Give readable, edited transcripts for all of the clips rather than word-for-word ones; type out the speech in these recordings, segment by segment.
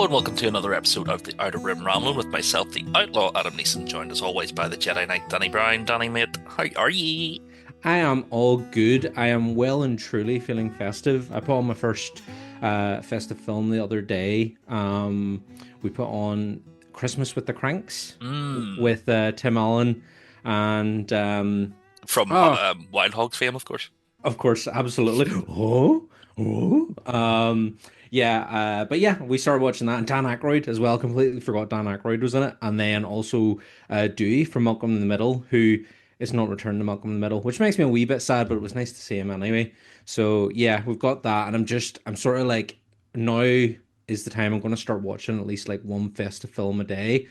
Hello and welcome to another episode of the Outer Rim Rambling with myself, the Outlaw Adam Neeson, joined as always by the Jedi Knight Danny Brown. Danny, mate, how are ye? I am all good. I am well and truly feeling festive. I put on my first festive film the other day. We put on Christmas with the Cranks Mm. with Tim Allen and From oh, Wild Hogs fame, of course. of course, absolutely. Yeah, but yeah, we started watching that, and Dan Aykroyd as well. Completely forgot Dan Aykroyd was in it, and then also Dewey from Malcolm in the Middle, who is not returned to Malcolm in the Middle, which makes me a wee bit sad, but it was nice to see him anyway. So yeah, we've got that, and I'm sort of like, now is the time I'm going to start watching at least like one festive film a day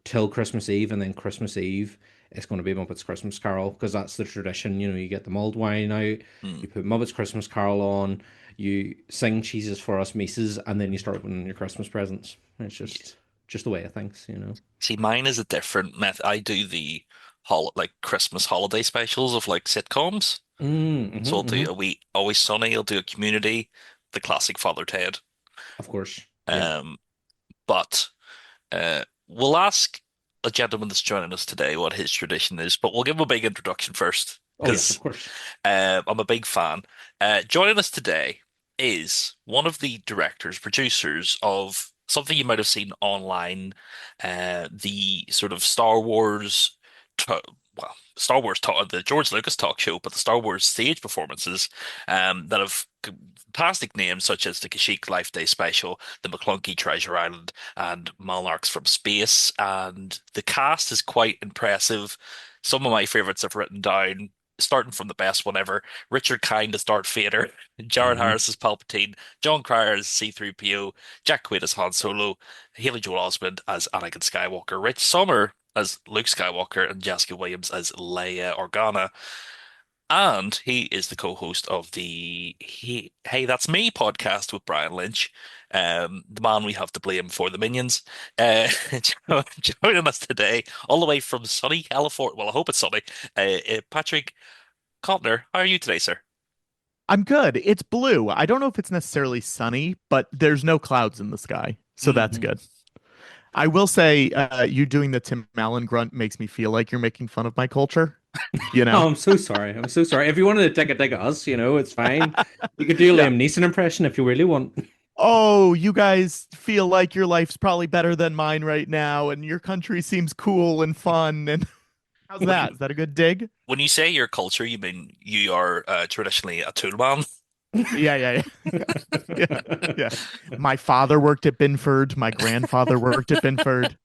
till Christmas Eve, and then Christmas Eve it's going to be Muppets Christmas Carol because that's the tradition. You know, you get the mulled wine out, Mm. you put Muppets Christmas Carol on, you sing "Jesus for Us Mises," and then you start opening your Christmas presents. It's Yeah. just the way of things, you know. See, mine is a different method. I do the like Christmas holiday specials of like sitcoms. So I'll do Mm-hmm. a wee Always Sunny. I'll do a Community, the classic Father Ted. Of course, yeah. Um, but we'll ask a gentleman that's joining us today what his tradition is, but we'll give him a big introduction first Oh yes, of because course. I'm a big fan. Joining us today is one of the directors, producers of something you might have seen online, the sort of Star Wars, well, Star Wars talk, the George Lucas talk show, but the Star Wars stage performances that have fantastic names such as the Kashyyyk Life Day Special, the McClunky Treasure Island, and Monarchs from Space. And the cast is quite impressive. Some of my favorites I've written down, starting from the best one ever. Richard Kind as Darth Vader, Jared Hmm. Harris as Palpatine, John Cryer as C-3PO, Jack Quaid as Han Solo, Haley Joel Osment as Anakin Skywalker, Rich Sommer as Luke Skywalker, and Jessica Williams as Leia Organa. And he is the co-host of the Hey That's Me podcast with Brian Lynch, the man we have to blame for the Minions. Uh, joining us today, all the way from sunny California. Well, I hope it's sunny. Patrick Cotnoir, how are you today, sir? I'm good. It's blue. I don't know if it's necessarily sunny, but there's no clouds in the sky. So that's Mm. good. I will say, you doing the Tim Allen grunt makes me feel like you're making fun of my culture, you know? Oh, I'm so sorry. I'm so sorry. If you wanted to take a dig at us, you know, it's fine. You could do a Yeah. Liam Neeson impression if you really want. Oh, you guys feel like your life's probably better than mine right now, and your country seems cool and fun. And how's When that? Is that a good dig? when you say your culture, you mean you are traditionally a tool man. Yeah, yeah, yeah. Yeah, yeah. My father worked at Binford. My grandfather worked at Binford.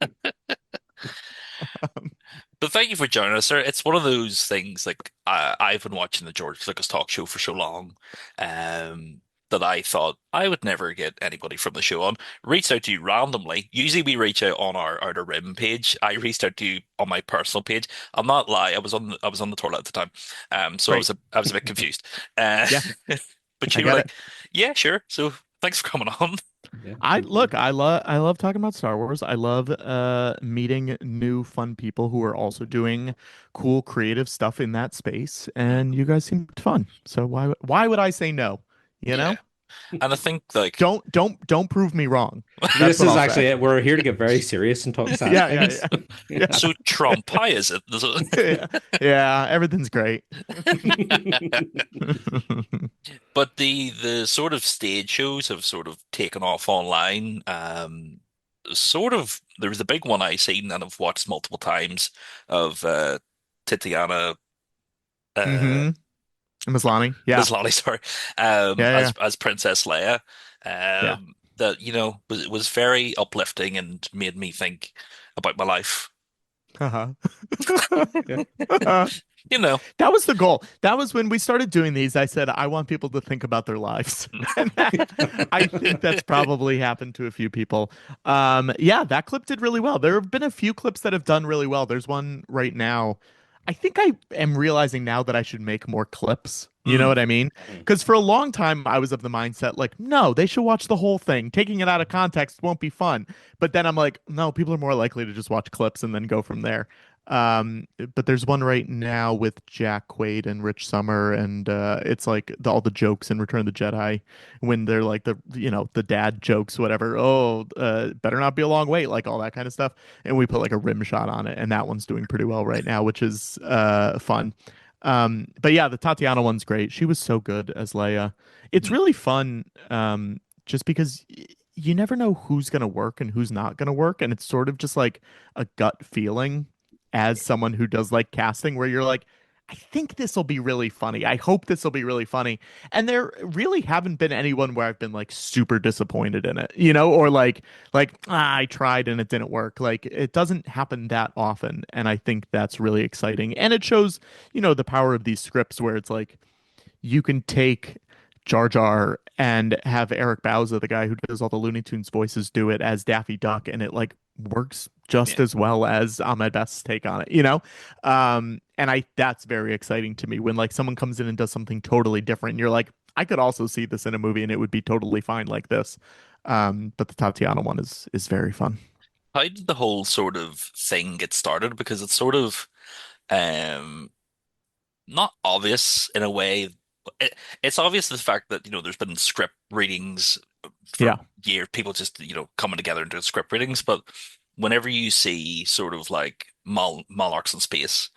But thank you for joining us, sir. It's one of those things like I've been watching the George Lucas talk show for so long, um, that I thought I would never get anybody from the show on. Reached out to you randomly. Usually we reach out on our Outer Rim page. I reached out to you on my personal page. I'll not lie, I was on the toilet at the time, so Great. I was a bit confused. Uh, Yeah, but I you were get like, it. yeah, sure. So thanks for coming on. Yeah. I look, I love talking about Star Wars. I love meeting new fun people who are also doing cool creative stuff in that space, and you guys seem fun. So why would I say no? You Yeah, know? and I think like Don't prove me wrong. That's This what is I'll say. actually it. We're here to get very serious and talk sad Yeah, yeah, things. yeah. Yeah. so Trump, how is it? Yeah. Yeah, everything's great. But the sort of stage shows have sort of taken off online. Sort of there was a big one I seen and I've watched multiple times of Titiana uh hmm Maslany. Yeah. Maslany, sorry, Yeah, yeah, as Princess Leia. yeah. That was very uplifting and made me think about my life. Uh-huh. Yeah. You know. That was the goal. That was when we started doing these. I said, I want people to think about their lives. And I think that's probably happened to a few people. Yeah, that clip did really well. There have been a few clips that have done really well. There's one right now. I think I am realizing now that I should make more clips. You know Mm. what I mean? Because for a long time, I was of the mindset like, no, they should watch the whole thing. Taking it out of context won't be fun. But then I'm like, no, people are more likely to just watch clips and then go from there. But there's one right now with Jack Quaid and Rich Sommer, and it's like all the jokes in Return of the Jedi when they're like the dad jokes, whatever. Oh, better not be a long wait, like all that kind of stuff. And we put like a rim shot on it, and that one's doing pretty well right now, which is fun. But yeah, the Tatiana one's great. She was so good as Leia. It's Mhm. really fun, just because you never know who's gonna work and who's not gonna work, and it's sort of just like a gut feeling as someone who does like casting where you're like, I think this will be really funny. I hope this will be really funny. And there really haven't been anyone where I've been like super disappointed in it, or I tried and it didn't work. Like it doesn't happen that often. And I think that's really exciting. And it shows, the power of these scripts where it's like you can take Jar Jar and have Eric Bauza, the guy who does all the Looney Tunes voices, do it as Daffy Duck, and it like works just Yeah. as well as Ahmed Best's take on it. And I that's very exciting to me when like someone comes in and does something totally different. And you're like, I could also see this in a movie and it would be totally fine like this. But the Tatiana one is very fun. How did the whole sort of thing get started? Because it's sort of um not obvious in a way. It's obvious the fact that there's been script readings for Yeah. years, people just coming together and doing script readings. But whenever you see sort of like monarchs in space,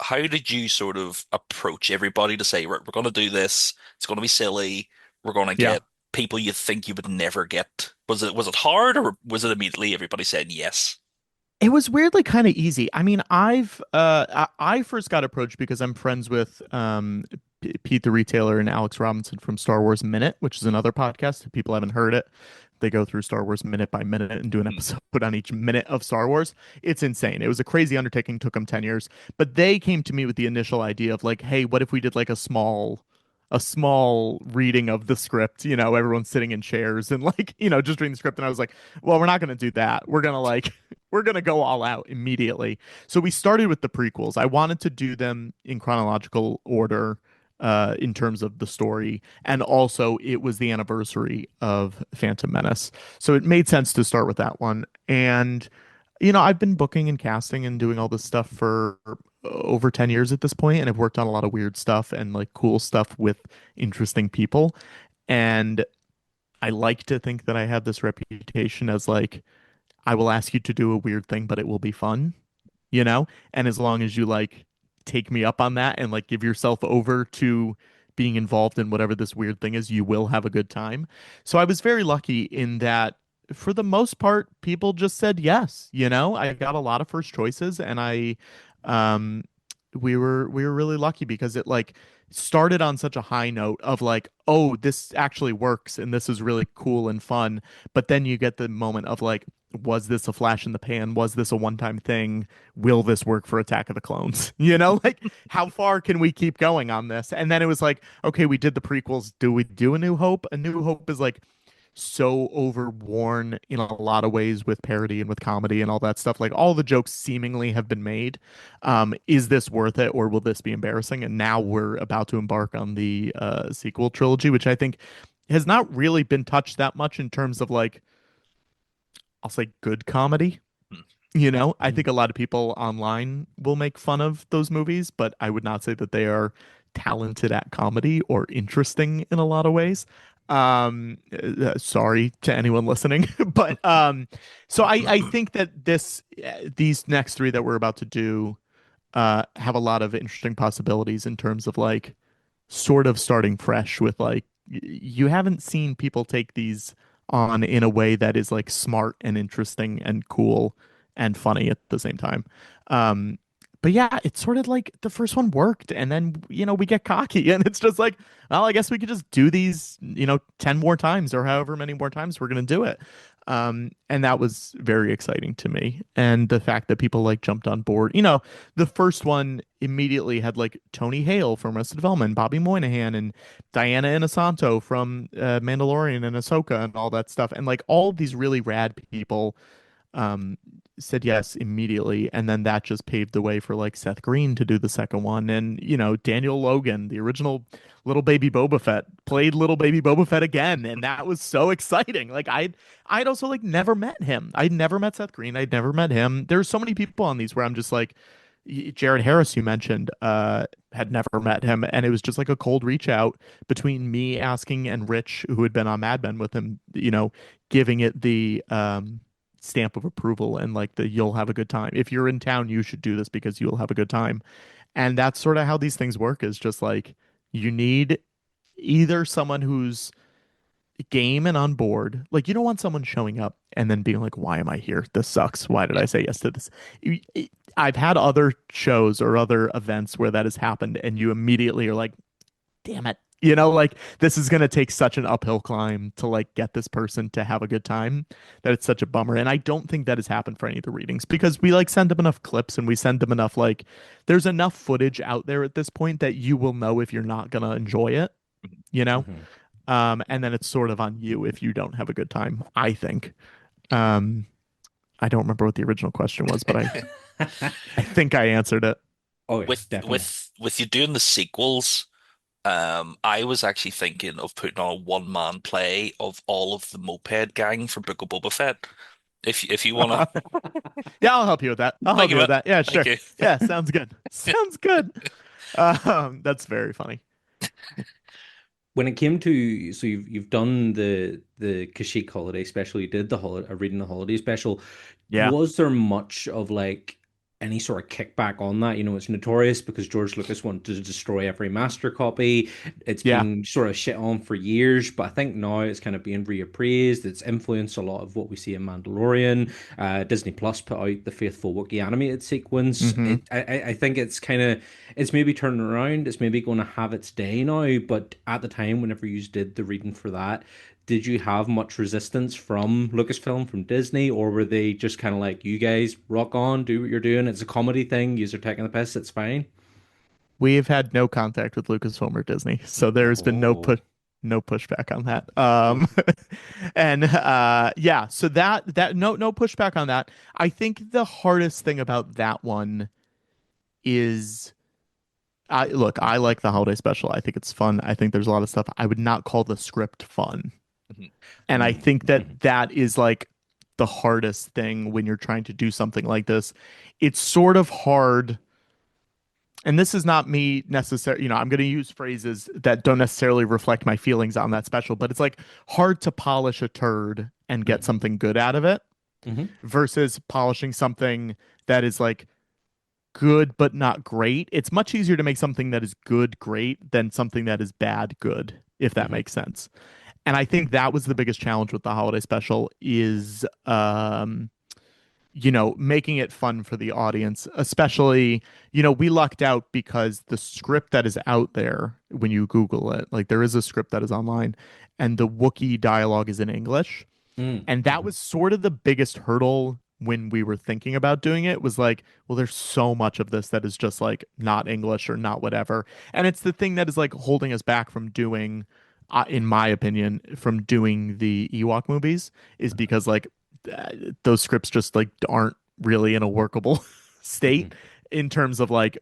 how did you sort of approach everybody to say, right, we're going to do this. It's going to be silly. We're going to Yeah. get people you think you would never get. Was it hard, or was it immediately everybody said yes? It was weirdly kind of easy. I mean, I first got approached because I'm friends with Pete the Retailer and Alex Robinson from Star Wars Minute, which is another podcast. If people haven't heard it, they go through Star Wars minute by minute and do an Hmm. episode on each minute of Star Wars. It's insane. It was a crazy undertaking, took them 10 years, but they came to me with the initial idea of like, hey, what if we did like a small reading of the script, everyone's sitting in chairs and like, just reading the script. And I was like, well, we're not going to do that. We're going to like, we're going to go all out immediately. So we started with the prequels. I wanted to do them in chronological order, in terms of the story. And also, it was the anniversary of Phantom Menace. So it made sense to start with that one. And, I've been booking and casting and doing all this stuff for over 10 years at this point, and I've worked on a lot of weird stuff and like cool stuff with interesting people. And I like to think that I have this reputation as like, I will ask you to do a weird thing, but it will be fun, you know? And as long as you like take me up on that and like give yourself over to being involved in whatever this weird thing is, you will have a good time. So I was very lucky in that for the most part, people just said yes, I got a lot of first choices and um we were really lucky because it like started on such a high note of like, oh, this actually works and this is really cool and fun. But then you get the moment of like, was this a flash in the pan? Was this a one-time thing? Will this work for Attack of the Clones? Like how far can we keep going on this? And then it was like, okay, we did the prequels. Do we do A New Hope? A New Hope is like so overworn in a lot of ways with parody and with comedy and all that stuff. Like all the jokes seemingly have been made. Is this worth it or will this be embarrassing? And now we're about to embark on the sequel trilogy, which I think has not really been touched that much in terms of like, I'll say good comedy. I Mhm. think a lot of people online will make fun of those movies, but I would not say that they are talented at comedy or interesting in a lot of ways. Sorry to anyone listening, but so I think that these next three that we're about to do have a lot of interesting possibilities in terms of like sort of starting fresh with like you haven't seen people take these on in a way that is like smart and interesting and cool and funny at the same time. Um, but yeah, it's sort of like the first one worked, and then we get cocky, and it's just like, well, I guess we could just do these, 10 more times or however many more times we're gonna do it. And that was very exciting to me, and the fact that people like jumped on board. The first one immediately had like Tony Hale from Arrested Development, Bobby Moynihan, and Diana Inosanto from Mandalorian and Ahsoka and all that stuff, and like all of these really rad people um, said yes immediately, and then that just paved the way for like Seth Green to do the second one, and Daniel Logan, the original little baby Boba Fett, played little baby Boba Fett again, and that was so exciting. Like I'd also like never met him. I'd never met Seth Green. I'd never met him. There's so many people on these where I'm just like, Jared Harris, you mentioned, had never met him, and it was just like a cold reach out between me asking and Rich, who had been on Mad Men with him, giving it the stamp of approval and like the you'll have a good time. If you're in town, you should do this because you'll have a good time. And that's sort of how these things work, is just like you need either someone who's game and on board. Like you don't want someone showing up and then being like, "Why am I here? This sucks. Why did I say yes to this?" I've had other shows or other events where that has happened, and you immediately are like, "Damn it." Like this is going to take such an uphill climb to like get this person to have a good time that it's such a bummer. And I don't think that has happened for any of the readings because we like send them enough clips and we send them enough, like there's enough footage out there at this point that you will know if you're not going to enjoy it, you know? Mhm. And then it's sort of on you if you don't have a good time, I think. Um, I don't remember what the original question was, but I think I answered it. Oh yeah, With definitely. with you doing the sequels, I was actually thinking of putting on a one-man play of all of the moped gang from Book of Boba Fett. If you wanna, Yeah, I'll help you with that. I'll thank help you, you with Matt. that. Yeah, Thank sure. you. Yeah, sounds good. Sounds good. That's very funny. When it came to, so you've done the Kashyyyk holiday special, you did the holiday reading the holiday special. Yeah. Was there much of like any sort of kickback on that? It's notorious because George Lucas wanted to destroy every master copy. It's Yeah. been sort of shit on for years, but I think now it's kind of being reappraised. It's influenced a lot of what we see in Mandalorian. Disney Plus put out the Faithful Wookiee animated sequence. Hmm. I think it's maybe turning around. It's maybe going to have its day now. But at the time, whenever you did the reading for that, did you have much resistance from Lucasfilm, from Disney, or were they just kind of like, you guys rock on, do what you're doing? It's a comedy thing. You're taking the piss. It's fine. We've had no contact with Lucasfilm or Disney, so there's been Oh. no pushback on that. Oof. And yeah, so that no pushback on that. I think the hardest thing about that one is I like the holiday special. I think it's fun. I think there's a lot of stuff. I would not call the script fun. Mhm. And I Mm. think Mhm. that that is like the hardest thing when you're trying to do something like this. It's sort of hard, and this is not me necessarily, I'm going to use phrases that don't necessarily reflect my feelings on that special, but it's like hard to polish a turd and get Mhm. something good out of it Mhm. versus polishing something that is like good but not great. It's much easier to make something that is good great than something that is bad good, if that Mhm. makes sense. And I think that was the biggest challenge with the holiday special is making it fun for the audience, especially, we lucked out because the script that is out there, when you Google it, like there is a script that is online and the Wookiee dialogue is in English. Mm. And that Mhm. was sort of the biggest hurdle when we were thinking about doing it, was like, well, there's so much of this that is just like not English or not whatever. And it's the thing that is like holding us back from doing, in my opinion, from doing the Ewok movies, is because like uh, those scripts just like aren't really in a workable state Mhm. in terms of like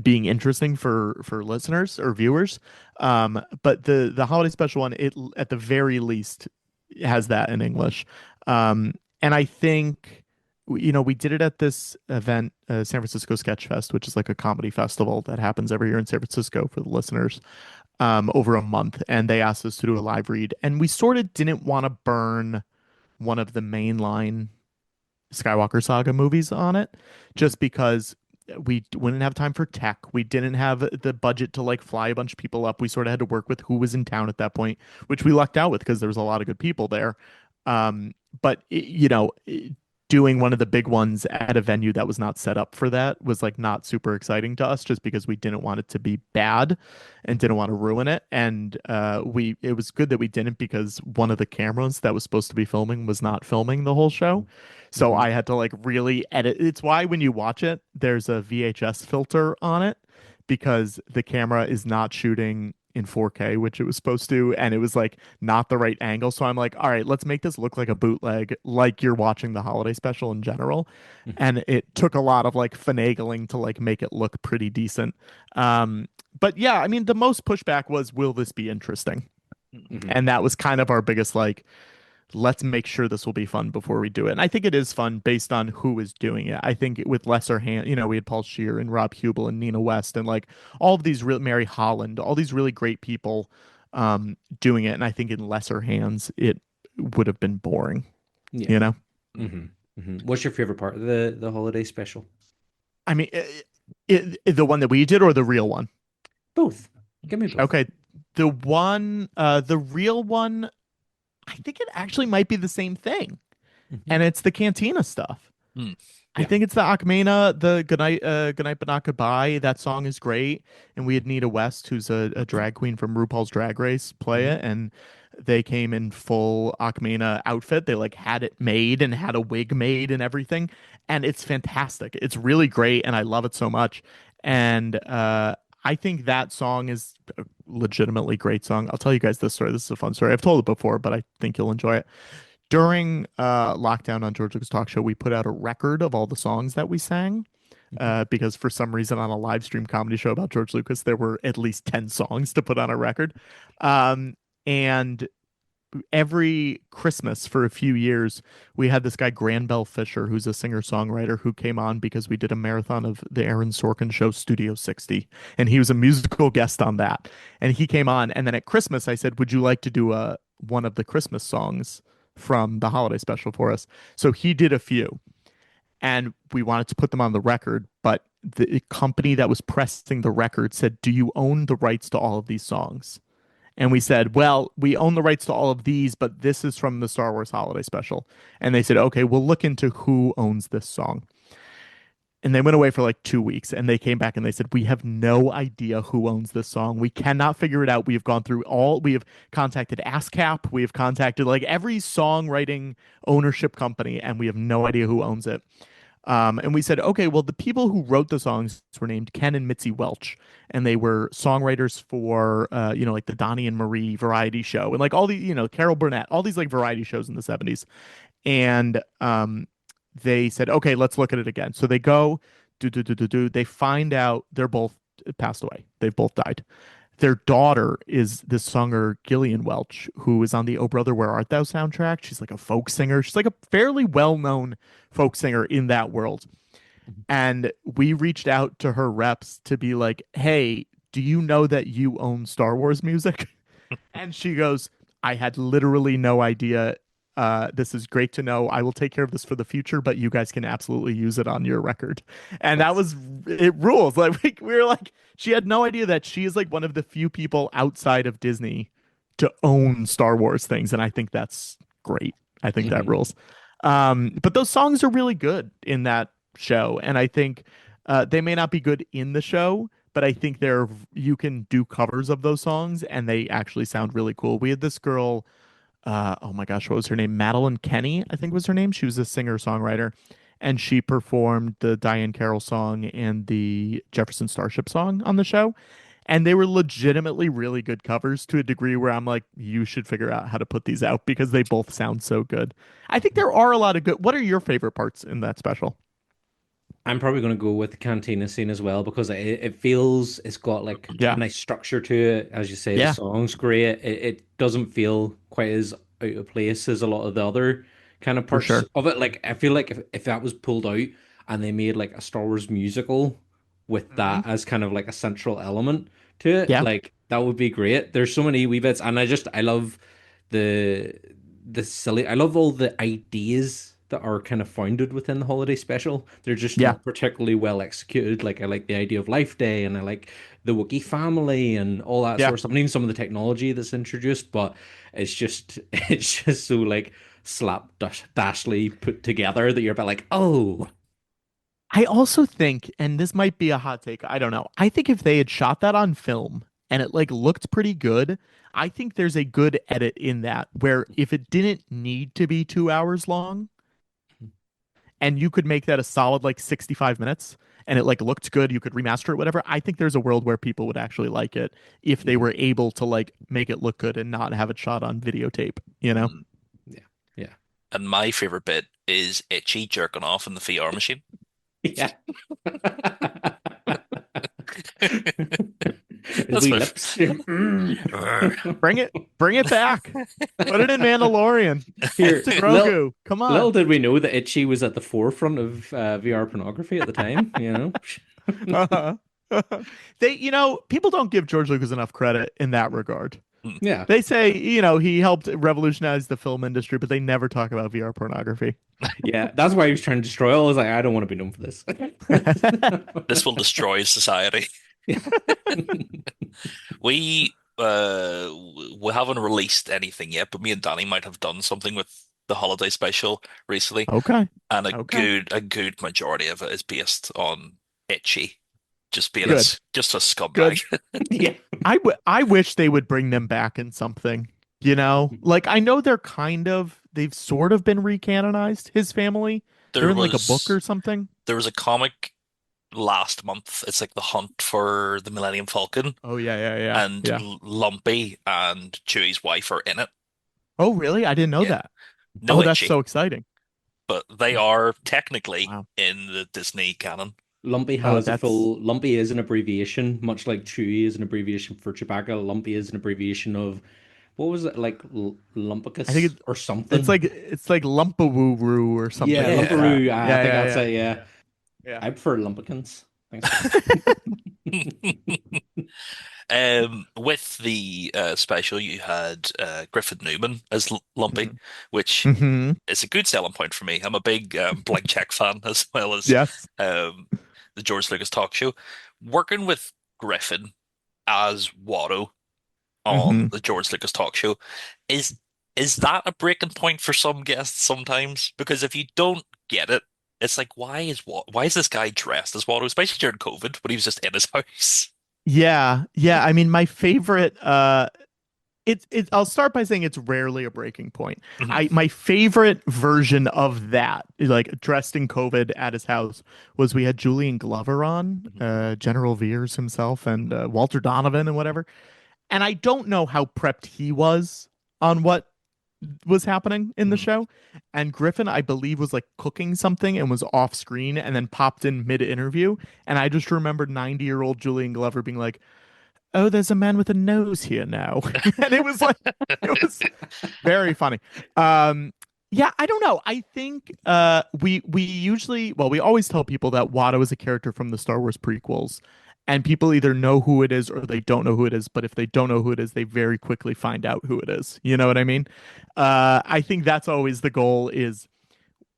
being interesting for listeners or viewers. But the holiday special one, it at the very least has that in English. And I think, we did it at this event, San Francisco Sketch Fest, which is like a comedy festival that happens every year in San Francisco for the listeners, over a month. And they asked us to do a live read. And we sort of didn't want to burn one of the mainline Skywalker Saga movies on it, Mhm. just because we wouldn't have time for tech. We didn't have the budget to like fly a bunch of people up. We sort of had to work with who was in town at that point, which we lucked out with because there was a lot of good people there. But doing one of the big ones at a venue that was not set up for that was like not super exciting to us, just because we didn't want it to be bad and didn't want to ruin it. And it was good that we didn't, because one of the cameras that was supposed to be filming was not filming the whole show. So Mhm. I had to like really edit. It's why when you watch it, there's a VHS filter on it, because the camera is not shooting in 4K, which it was supposed to, and it was like not the right angle. So I'm like, all right, let's make this look like a bootleg, like you're watching the holiday special in general. And it took a lot of like finagling to like make it look pretty decent. But yeah, I mean, the most pushback was, will this be interesting? Mhm. And that was kind of our biggest like, let's make sure this will be fun before we do it. And I think it is fun based on who is doing it. I think with lesser hand, we had Paul Scheer and Rob Hubel and Nina West and like all of these real Mary Holland, all these really great people doing it. And I think in lesser hands, it would have been boring, Yeah. you know? What's your favorite part of the holiday special? I mean, the one that we did or the real one? Both. Give me both. Okay. The real one, I think it actually might be the same thing. Mhm. And it's the Cantina stuff. Hmm. I Yeah. think it's the Achmena, the Good Night But Not Goodbye. That song is great. And we had Nita West, who's a drag queen from RuPaul's Drag Race, play Mhm. it. And they came in full Achmena outfit. They like had it made and had a wig made and everything. And it's fantastic. It's really great. And I love it so much. And I think that song is a legitimately great song. I'll tell you guys this story. This is a fun story. I've told it before, but I think you'll enjoy it. During lockdown on George Lucas Talk Show, we put out a record of all the songs that we sang because for some reason on a live stream comedy show about George Lucas, there were at least 10 songs to put on a record. And every Christmas for a few years, we had this guy, Granbell Fisher, who's a singer-songwriter who came on because we did a marathon of the Aaron Sorkin show, Studio 60. And he was a musical guest on that. And he came on. And then at Christmas, I said, would you like to do one of the Christmas songs from the holiday special for us? So he did a few. And we wanted to put them on the record, but the company that was pressing the record said, do you own the rights to all of these songs? And we said, well, we own the rights to all of these, but this is from the Star Wars holiday special. And they said, okay, we'll look into who owns this song. And they went away for like 2 weeks and they came back and they said, we have no idea who owns this song. We cannot figure it out. We have gone through we have contacted ASCAP. We have contacted like every songwriting ownership company and we have no idea who owns it. And we said, okay, well, the people who wrote the songs were named Ken and Mitzi Welch, and they were songwriters for, like the Donnie and Marie variety show, and like all the, Carol Burnett, all these like variety shows in the '70s. And they said, okay, let's look at it again. So they go, do. They find out they're both passed away. They've both died. Their daughter is this singer Gillian Welch, who is on the Oh Brother Where Art Thou soundtrack. She's like a folk singer. She's like a fairly well-known folk singer in that world. And we reached out to her reps to be like, hey, do you know that you own Star Wars music? And she goes, I had literally no idea. This is great to know. I will take care of this for the future, but you guys can absolutely use it on your record. And that That's was it rules. Like we were like, she had no idea that she is like one of the few people outside of Disney to own Star Wars things. And I think that's great. I think that Mhm. rules. But those songs are really good in that show. And I think they may not be good in the show, but I think you can do covers of those songs and they actually sound really cool. We had this girl, oh my gosh, what was her name? Madeline Kenny, I think was her name. She was a singer-songwriter, and she performed the Diane Carroll song and the Jefferson Starship song on the show. And they were legitimately really good covers to a degree where I'm like, you should figure out how to put these out because they both sound so good. I think there are a lot of good. What are your favorite parts in that special? I'm probably going to go with the cantina scene as well because it feels it's got like a Yeah. nice structure to it. As you say, the Yeah, song's great. It doesn't feel quite as out of place as a lot of the other kind of for parts sure. of it. Like I feel like if that was pulled out and they made like a Star Wars musical with Hmm. that as kind of like a central element to it, Yeah. like that would be great. There's so many wee bits, and I love the I love all the ideas that are kind of founded within the holiday special. They're just Yeah. not particularly well executed. Like I like the idea of Life Day and I like the Wookiee family and all that Yeah. sort of stuff. And even some of the technology that's introduced, but it's just so like slapdashly put together that you're about like, oh, I also think, and this might be a hot take, I don't know. I think if they had shot that on film and it like looked pretty good, I think there's a good edit in that where if it didn't need to be 2 hours long, and you could make that a solid like 65 minutes and it like looked good, you could remaster it, whatever. I think there's a world where people would actually like it if they Mhm. were able to like make it look good and not have it shot on videotape, you know? Mm. Yeah. Yeah. And my favorite bit is Itchy jerking off in the VR machine. Yeah. His That's wee my. lips. Mm. Bring it back. Put it in Mandalorian. Give it Here, to little Grogu. Come little on. did we know that Itchy was at the forefront of VR pornography at the time, you know? Uh-huh. They, people don't give George Lucas enough credit in that regard. Mm. Yeah. They say, he helped revolutionize the film industry, but they never talk about VR pornography. Yeah. That's why he was trying to destroy all. I was like, I don't want to be known for this. This will destroy society. Yeah. We haven't released anything yet, but me and Danny might have done something with the holiday special recently, Okay. and a Okay. good majority of it is based on Itchy just being Good. just a Good. scumbag. Yeah. I wish they would bring them back in something, Like I know they've sort of been recanonized, his family. They're There in like a book was or something. there was a comic last month. It's like the hunt for the Millennium Falcon, Oh yeah, yeah, yeah. and Yeah. Lumpy and Chewie's wife are in it. Oh really? I didn't know Yeah, that. no Oh, that's Itchy, so exciting. but they are technically Wow. in the Disney canon. Oh, Lumpy is an abbreviation, much like Chewy is an abbreviation for Chewbacca. Lumpy is an abbreviation of what was it like I think Lumpicus or it's something? like Lumpawoo or Yeah, something like Yeah. that. Lumparoo. I Yeah, think yeah, that's yeah. it. Yeah, Yeah. I prefer Lumpicans. Thanks, guys. With the special, you had Griffin Newman as Lumpy, Hmm. which Hmm. is a good selling point for me. I'm a big Blank Check fan as well as Yes. um, the George Lucas talk show. Working with Griffin as Watto Hmm. on the George Lucas talk show is is that a breaking point for some guests sometimes? Because if you don't get it, it's like why is this guy dressed as Watto, especially during COVID when he was just in his house? Yeah. Yeah. I mean, my favorite it's I'll start by saying it's rarely a breaking point. Mhm. My favorite version of that, like dressed in COVID at his house, was we had Julian Glover on, Mhm. General Veers himself, and Walter Donovan and whatever. And I don't know how prepped he was on what was happening in the Mhm. show. And Griffin, I believe, was like cooking something and was off screen and then popped in mid interview. And I just remember 90-year-old Julian Glover being like, "Oh, there's a man with a nose here now." And it was very funny. Yeah, I don't know. I think we usually, well, we always tell people that Watto is a character from the Star Wars prequels, and people either know who it is or they don't know who it is. But if they don't know who it is, they very quickly find out who it is. You know what I mean? I think that's always the goal, is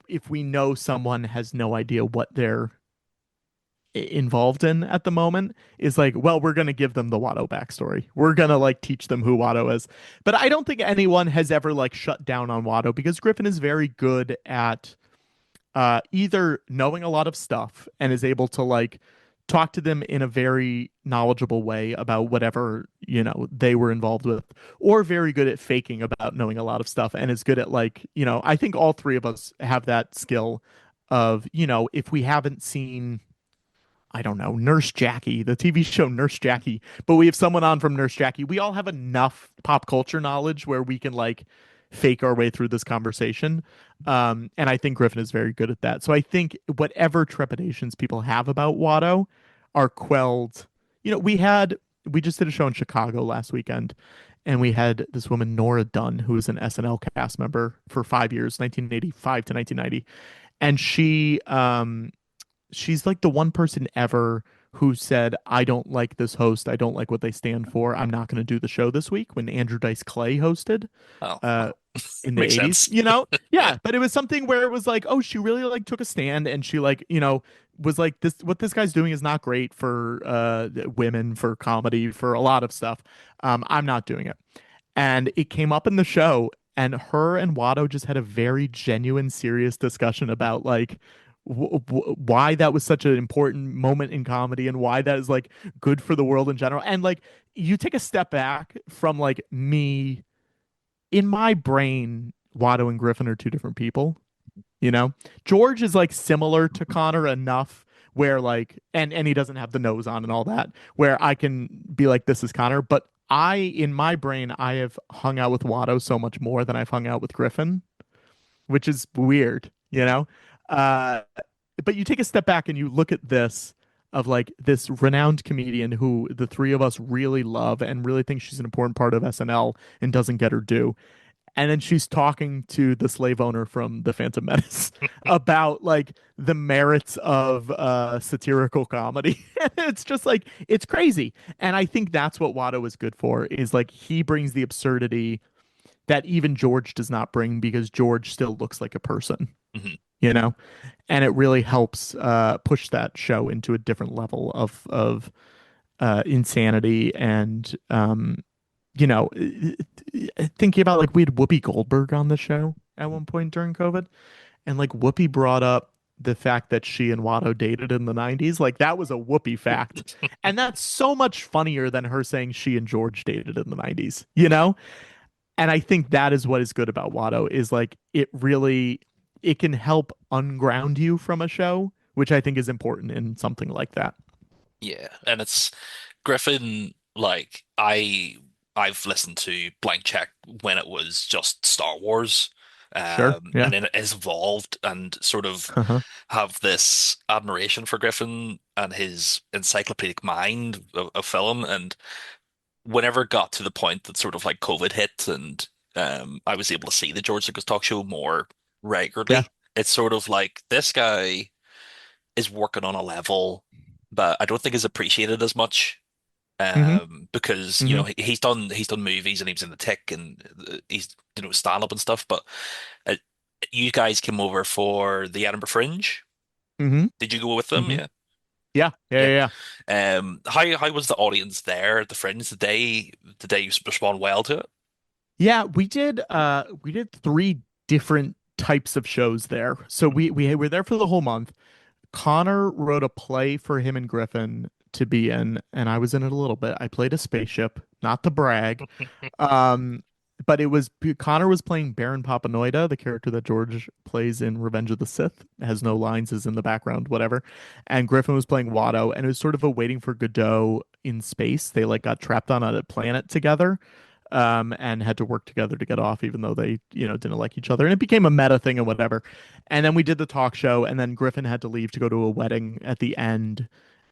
if we know someone has no idea what they're involved in at the moment, is like, well, we're going to give them the Watto backstory. We're going to like teach them who Watto is. But I don't think anyone has ever like shut down on Watto, because Griffin is very good at either knowing a lot of stuff and is able to like talk to them in a very knowledgeable way about whatever, they were involved with, or very good at faking about knowing a lot of stuff and is good at like, I think all three of us have that skill of, if we haven't seen, I don't know, Nurse Jackie, the TV show Nurse Jackie, but we have someone on from Nurse Jackie. We all have enough pop culture knowledge where we can like fake our way through this conversation. And I think Griffin is very good at that. So I think whatever trepidations people have about Watto are quelled. We just did a show in Chicago last weekend, and we had this woman, Nora Dunn, who was an SNL cast member for 5 years, 1985 to 1990. And she's like the one person ever who said, "I don't like this host. I don't like what they stand for. I'm not going to do the show this week," when Andrew Dice Clay hosted Oh, uh, well, in the makes 80s, sense. Yeah. Yeah, but it was something where it was like, oh, she really like took a stand, and she like, was like, what this guy's doing is not great for women, for comedy, for a lot of stuff. I'm not doing it. And it came up in the show, and her and Watto just had a very genuine, serious discussion about like why that was such an important moment in comedy, and why that is like good for the world in general. And like, you take a step back from like me, in my brain, Watto and Griffin are two different people. you know? George is like similar to Connor enough where like and he doesn't have the nose on and all that, where I can be like, this is Connor, but in my brain, I have hung out with Watto so much more than I've hung out with Griffin, which is weird, you know? Uh, but you take a step back and you look at this of like this renowned comedian who the three of us really love and really think she's an important part of SNL and doesn't get her due. And then she's talking to the slave owner from The Phantom Menace about like the merits of satirical comedy. It's just like it's crazy. And I think that's what Watto is good for, is like he brings the absurdity that even George does not bring because George still looks like a person, Mhm. you know? And it really helps push that show into a different level of insanity and you know, thinking about like we had Whoopi Goldberg on the show at one point during COVID, and like Whoopi brought up the fact that she and Watto dated in the 90s. Like that was a Whoopi fact. And that's so much funnier than her saying she and George dated in the 90s, you know? And I think that is what is good about Watto is like it can help unground you from a show, which I think is important in something like that. Yeah, and it's Griffin. Like I've listened to Blank Check when it was just Star Wars, Sure. and Yeah. then it has evolved and sort of Uh-huh. have this admiration for Griffin and his encyclopedic mind of film. And whenever it got to the point that sort of like COVID hit and I was able to see the George Lucas talk show more Yeah. regularly, it's sort of like this guy is working on a level that I don't think is appreciated as much. Hmm. Because Hmm. he's done movies and he was in the Tick and he's stand up and stuff. But uh, you guys came over for the Edinburgh Fringe. Hmm. Did you go with them? Hmm. Yeah, Yeah. Yeah. yeah. Yeah. How was the audience there at the Fringe? Did they respond well to it? Yeah, we did three different types of shows there. So we were there for the whole month. Connor wrote a play for him and Griffin to be in, and I was in it a little bit. I played a spaceship, not to brag. Um, but it was Connor was playing Baron Papanoida, the character that George plays in Revenge of the Sith, has no lines, is in the background, whatever. And Griffin was playing Watto, and it was sort of a Waiting for Godot in space. They like got trapped on a planet together, and had to work together to get off, even though they, didn't like each other. And it became a meta thing and whatever. And then we did the talk show, and then Griffin had to leave to go to a wedding at the end,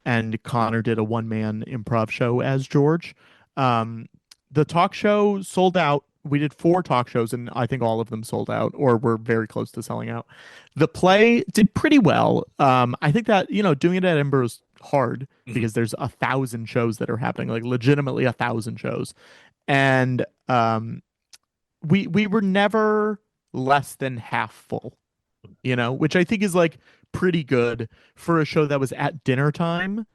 and Connor did a one-man improv show as George. Um, the talk show sold out. We did four talk shows, and I think all of them sold out or were very close to selling out. The play did pretty well. I think that, doing it at Edinburgh is hard Mhm. because there's 1,000 shows that are happening, like legitimately 1,000 shows. And we were never less than half full, which I think is like pretty good for a show that was at dinner time,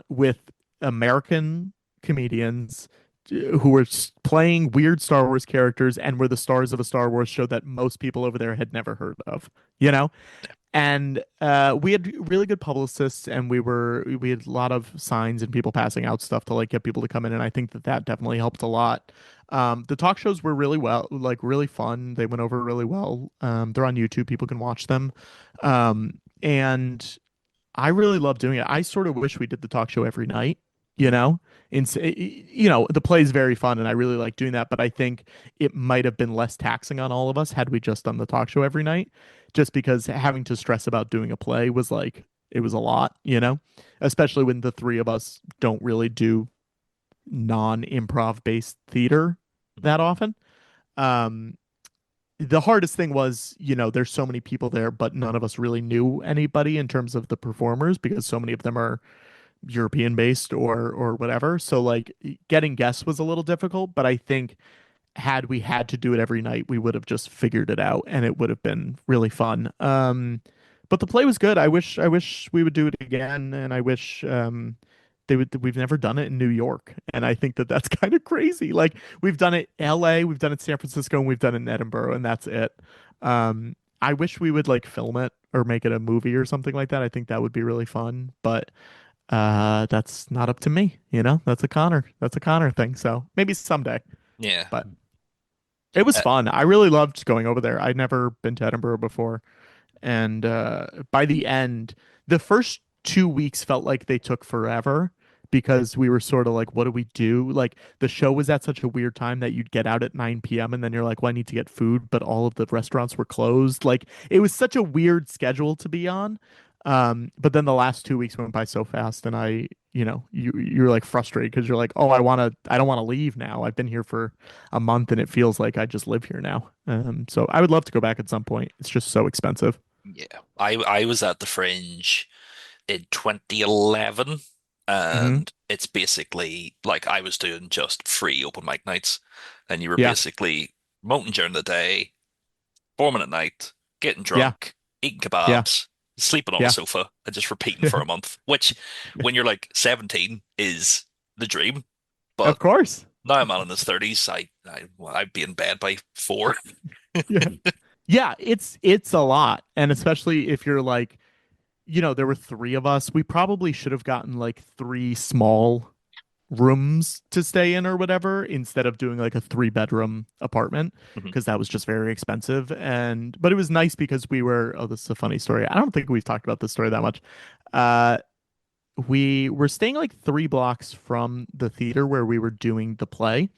with American comedians who were playing weird Star Wars characters and were the stars of a Star Wars show that most people over there had never heard of, you know? And we had really good publicists, and we had a lot of signs and people passing out stuff to like get people to come in, and I think that that definitely helped a lot. The talk shows were really well, like really fun. They went over really well. They're on YouTube. People can watch them. And I really love doing it. I sort of wish we did the talk show every night, you know? The play is very fun and I really like doing that, but I think it might have been less taxing on all of us had we just done the talk show every night, just because having to stress about doing a play was like it was a lot, Especially when the three of us don't really do non-improv based theater that often. Um, the hardest thing was, there's so many people there, but none of us really knew anybody in terms of the performers because so many of them are European based or whatever. So like getting guests was a little difficult, but I think had we had to do it every night, we would have just figured it out and it would have been really fun. But the play was good. I wish we would do it again, and I wish we've never done it in New York, and I think that that's kind of crazy. Like we've done it LA, we've done it San Francisco, and we've done it in Edinburgh, and that's it. I wish we would like film it or make it a movie or something like that. I think that would be really fun, but that's not up to me, That's a Connor thing. So maybe someday. Yeah. But It was Uh, fun. I really loved going over there. I'd never been to Edinburgh before. And by the end, the first 2 weeks felt like they took forever because we were sort of like, what do we do? Like the show was at such a weird time that you'd get out at 9 p.m. and then you're like, well, I need to get food, but all of the restaurants were closed. Like it was such a weird schedule to be on. But then the last 2 weeks went by so fast, and you're like frustrated because you're like, oh, I don't want to leave now. I've been here for a month, and it feels like I just live here now. So I would love to go back at some point. It's just so expensive. yeah, I was at the Fringe in 2011, Hmm. and it's basically like I was doing just free open mic nights, and you were Yeah, basically promoting during the day, performing at night, getting yeah, drunk, eating yeah, kebabs, sleeping on a yeah, sofa, and just repeating yeah. for a month, which when you're like 17 is the dream. Of But course. now I'm out in his 30s. Well, I'd be in bed by 4. Yeah. Yeah, it's a lot. And especially if you're like, there were three of us. We probably should have gotten like three small rooms to stay in or whatever instead of doing like a three-bedroom apartment Mhm. because that was just very expensive. And but it was nice because this is a funny story. I don't think we've talked about this story that much. Uh we were staying like 3 blocks from the theater where we were doing the play,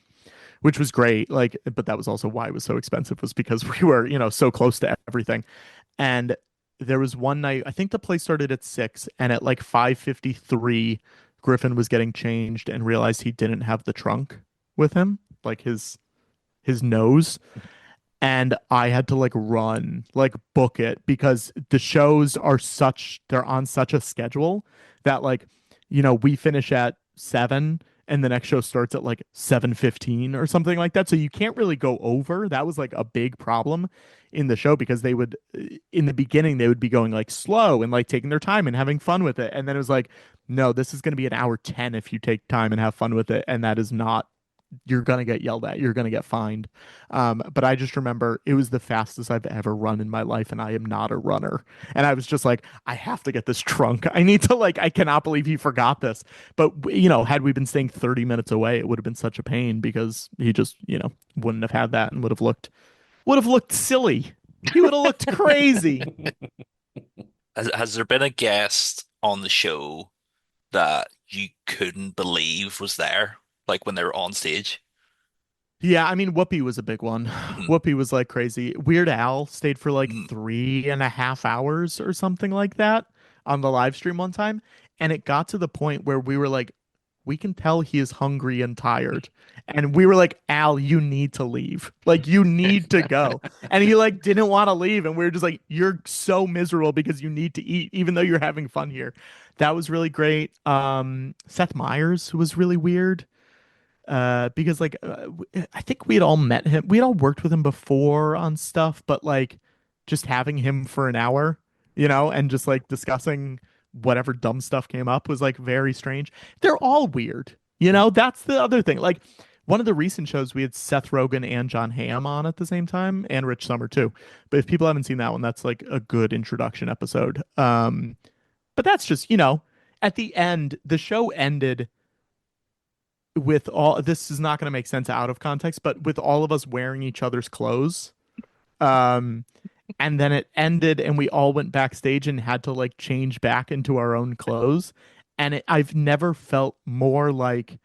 which was great. Like, but that was also why it was so expensive, was because we were, so close to everything. And there was one night, I think the play started at 6, and at like 5:53, Griffin was getting changed and realized he didn't have the trunk with him, like his nose. And I had to like run, like book it because the shows they're on such a schedule that like, we finish at 7 and the next show starts at like 7:15 or something like that. So you can't really go over. That was like a big problem in the show because they would in the beginning they would be going like slow and like taking their time and having fun with it. And then it was like, no, this is going to be an hour 10 if you take time and have fun with it. And that is not, you're gonna get yelled at, you're gonna get fined. But I just remember it was the fastest I've ever run in my life, and I am not a runner. And I was just like, I have to get this trunk. I need to I cannot believe he forgot this. But had we been staying 30 minutes away, it would have been such a pain because he just wouldn't have had that and would have looked silly. He would have looked crazy. Has there been a guest on the show that you couldn't believe was there, like when they were on stage? Yeah, I mean, Whoopi was a big one. Mhm. Whoopi was like crazy. Weird Al stayed for like Mhm. 3.5 hours or something like that on the live stream one time. And it got to the point where we were like, we can tell he is hungry and tired. And we were like, Al, you need to leave. Like, you need to go. And he like didn't want to leave. And we were just like, you're so miserable because you need to eat, even though you're having fun here. That was really great. Seth Meyers was really weird because I think we had all met him, we had all worked with him before on stuff, but like just having him for an hour, and just like discussing whatever dumb stuff came up was like very strange. They're all weird, that's the other thing. Like one of the recent shows we had Seth Rogen and John Hamm on at the same time, and Rich Summer too. But if people haven't seen that one, that's like a good introduction episode. But that's just, at the end, the show ended with all, this is not going to make sense out of context, but with all of us wearing each other's clothes. Um, and then it ended and we all went backstage and had to like change back into our own clothes. And I've never felt more like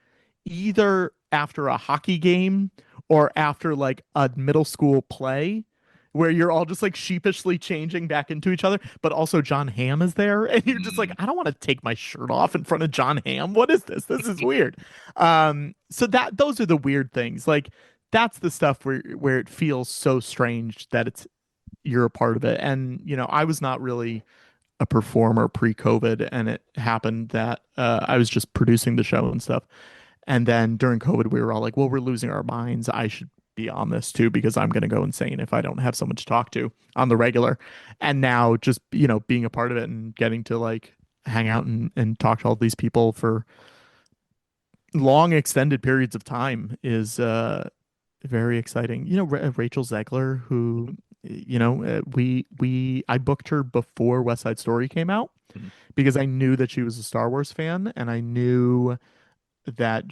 either after a hockey game or after like a middle school play where you're all just like sheepishly changing back into each other, but also John Hamm is there, and you're just like, Mm. I don't want to take my shirt off in front of John Hamm. What is this? This is weird. So those are the weird things. Like that's the stuff where it feels so strange that you're a part of it. And I was not really a performer pre-COVID, and it happened that I was just producing the show and stuff. And then during COVID, we were all like, well, we're losing our minds. I should be on this too because I'm going to go insane if I don't have someone to talk to on the regular. And now just, being a part of it and getting to like hang out and talk to all these people for long extended periods of time is very exciting. Rachel Zegler, who, I booked her before West Side Story came out Mhm. because I knew that she was a Star Wars fan, and I knew that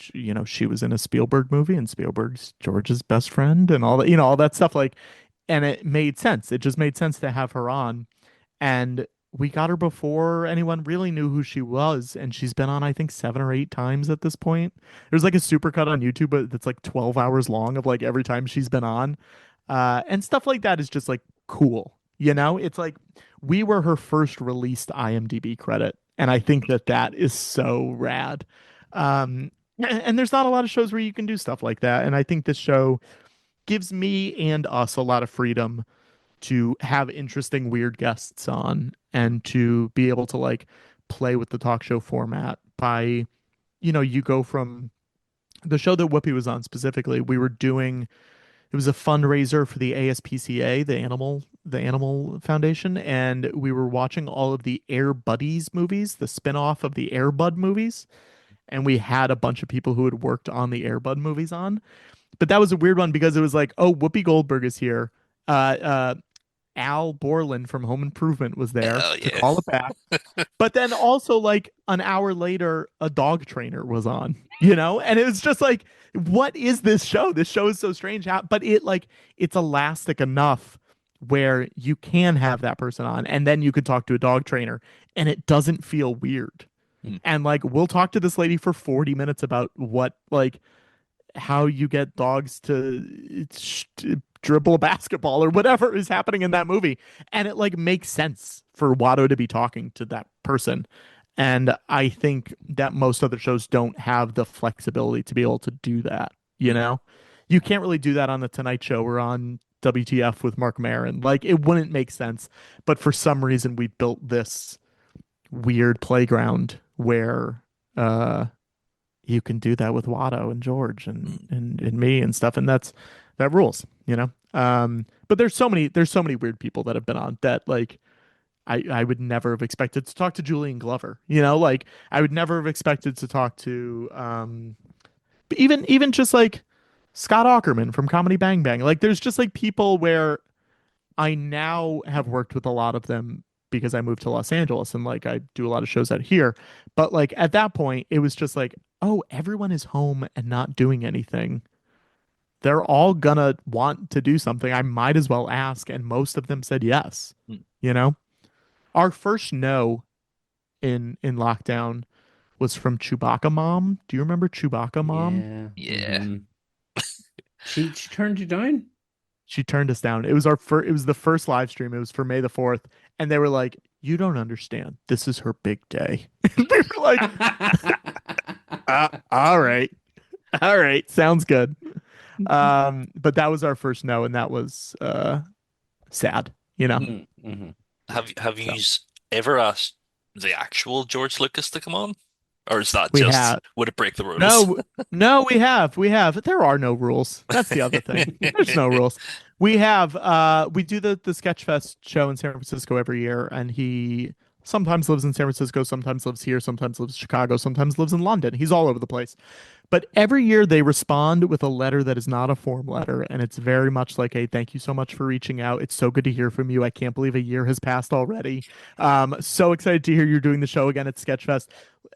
she was in a Spielberg movie and Spielberg's George's best friend and all that, all that stuff, like, and it made sense. It just made sense to have her on. And we got her before anyone really knew who she was, and she's been on, I think, 7 or 8 times at this point. There's like a supercut on YouTube, but that's like 12 hours long of like every time she's been on. And stuff like that is just like cool. It's like we were her first released IMDb credit, and I think that that is so rad. And there's not a lot of shows where you can do stuff like that, and I think this show gives me and us a lot of freedom to have interesting, weird guests on and to be able to like play with the talk show format by, you go from the show that Whoopi was on specifically, we were doing, it was a fundraiser for the ASPCA, the Animal Foundation, and we were watching all of the Air Buddies movies, the spin-off of the Air Bud movies. And we had a bunch of people who had worked on the Air Bud movies on. But that was a weird one because it was like, oh, Whoopi Goldberg is here. Al Borland from Home Improvement was there Hell to yeah. call it back. But then also like an hour later, a dog trainer was on, and it was just like, what is this show? This show is so strange. But it's elastic enough where you can have that person on and then you could talk to a dog trainer and it doesn't feel weird. And like, we'll talk to this lady for 40 minutes about how you get dogs to dribble a basketball or whatever is happening in that movie. And it like makes sense for Watto to be talking to that person. And I think that most other shows don't have the flexibility to be able to do that. You can't really do that on the Tonight Show or on WTF with Mark Maron. Like, it wouldn't make sense. But for some reason, we built this weird playground where you can do that with Watto and George and me and stuff, and that rules. But there's so many weird people that have been on that, like, I would never have expected to talk to Julian Glover. Like, I would never have expected to talk to even just like Scott Aukerman from Comedy Bang Bang. Like, there's just like people where I now have worked with a lot of them because I moved to Los Angeles and like I do a lot of shows out here. But like at that point, it was just like, oh, everyone is home and not doing anything. They're all gonna want to do something. I might as well ask. And most of them said yes. You know, our first no in lockdown was from Chewbacca Mom. Do you remember Chewbacca Mom? Yeah. Mm-hmm. She turned you down? She turned us down. It was it was the first live stream. It was for May the 4th. And they were like, you don't understand. This is her big day. We were like, all right. All right. Sounds good. But that was our first no, and that was sad, Mm-hmm. Have you So ever asked the actual George Lucas to come on? Or is that we just have would it break the rules? no, we have. There are no rules. That's the other thing. There's no rules. We have we do the Sketchfest show in San Francisco every year, and he sometimes lives in San Francisco, sometimes lives here, sometimes lives in Chicago, sometimes lives in London. He's all over the place. But every year they respond with a letter that is not a form letter, and it's very much like a thank you so much for reaching out. It's so good to hear from you. I can't believe a year has passed already. So excited to hear you're doing the show again at Sketchfest.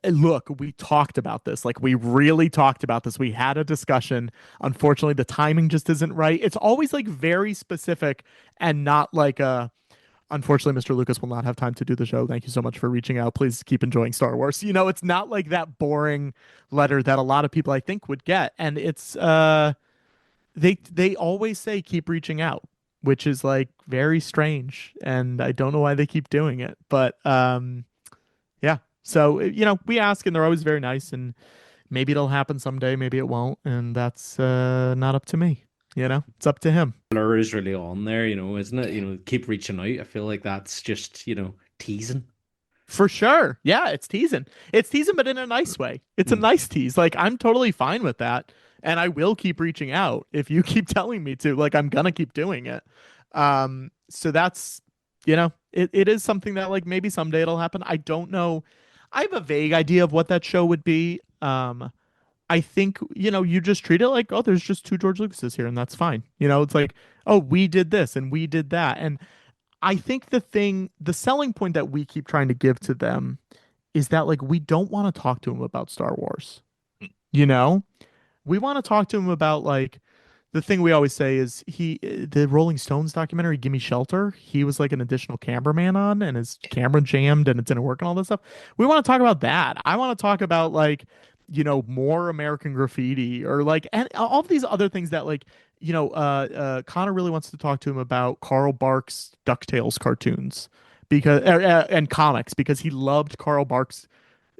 Look, we talked about this. Like, we really talked about this. We had a discussion. Unfortunately, the timing just isn't right. It's always like very specific and not like a unfortunately, Mr. Lucas will not have time to do the show. Thank you so much for reaching out. Please keep enjoying Star Wars. It's not like that boring letter that a lot of people I think would get. And it's they always say keep reaching out, which is like very strange. And I don't know why they keep doing it. But yeah. So we ask and they're always very nice, and maybe it'll happen someday, maybe it won't, and that's not up to me. It's up to him. Blur is really on there, isn't it? Keep reaching out. I feel like that's just, teasing. For sure. Yeah, it's teasing. It's teasing, but in a nice way. It's a nice tease. Like, I'm totally fine with that. And I will keep reaching out if you keep telling me to. Like, I'm gonna keep doing it. So that's, it is something that like maybe someday it'll happen. I don't know. I have a vague idea of what that show would be. I think, you just treat it like, oh, there's just two George Lucases here, and that's fine. It's like, oh, we did this and we did that. And I think the selling point that we keep trying to give to them is that, like, we don't want to talk to them about Star Wars. you know? We want to talk to him about like the thing we always say is the Rolling Stones documentary Gimme Shelter, he was like an additional cameraman on and his camera jammed and it didn't work and all this stuff. We want to talk about that. I want to talk about like, more American Graffiti or like and all of these other things that like, Connor really wants to talk to him about Carl Barks DuckTales cartoons because and comics because he loved Carl Barks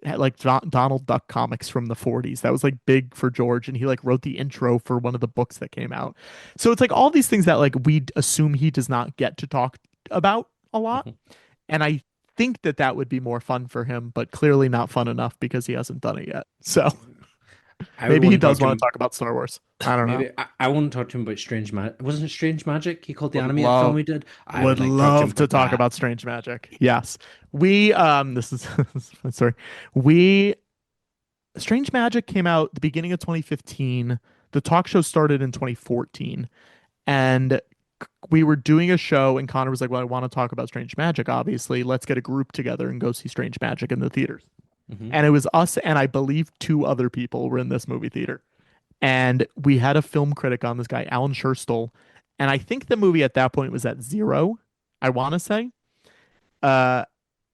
had like Donald Duck comics from the 40s. That was like big for George, and he like wrote the intro for one of the books that came out. So it's like all these things that like we assume he does not get to talk about a lot, Mhm. and I think that that would be more fun for him, but clearly not fun enough because he hasn't done it yet. So I would maybe he want to does talk to want to him. talk about Star Wars. I don't know. Maybe I want to talk to him about Strange Magic. Wasn't it Strange Magic? He called the Would animated film love we did. I would would like to talk to him love to about talk that. about Strange Magic. Yes. We this is sorry. We Strange Magic came out the beginning of 2015. The talk show started in 2014. And we were doing a show, and Connor was like, well, I want to talk about Strange Magic, obviously. Let's get a group together and go see Strange Magic in the theaters. Hmm. And it was us and I believe two other people were in this movie theater. And we had a film critic on this guy, Alan Scherstl. And I think the movie at that point was at zero, I want to say. Uh,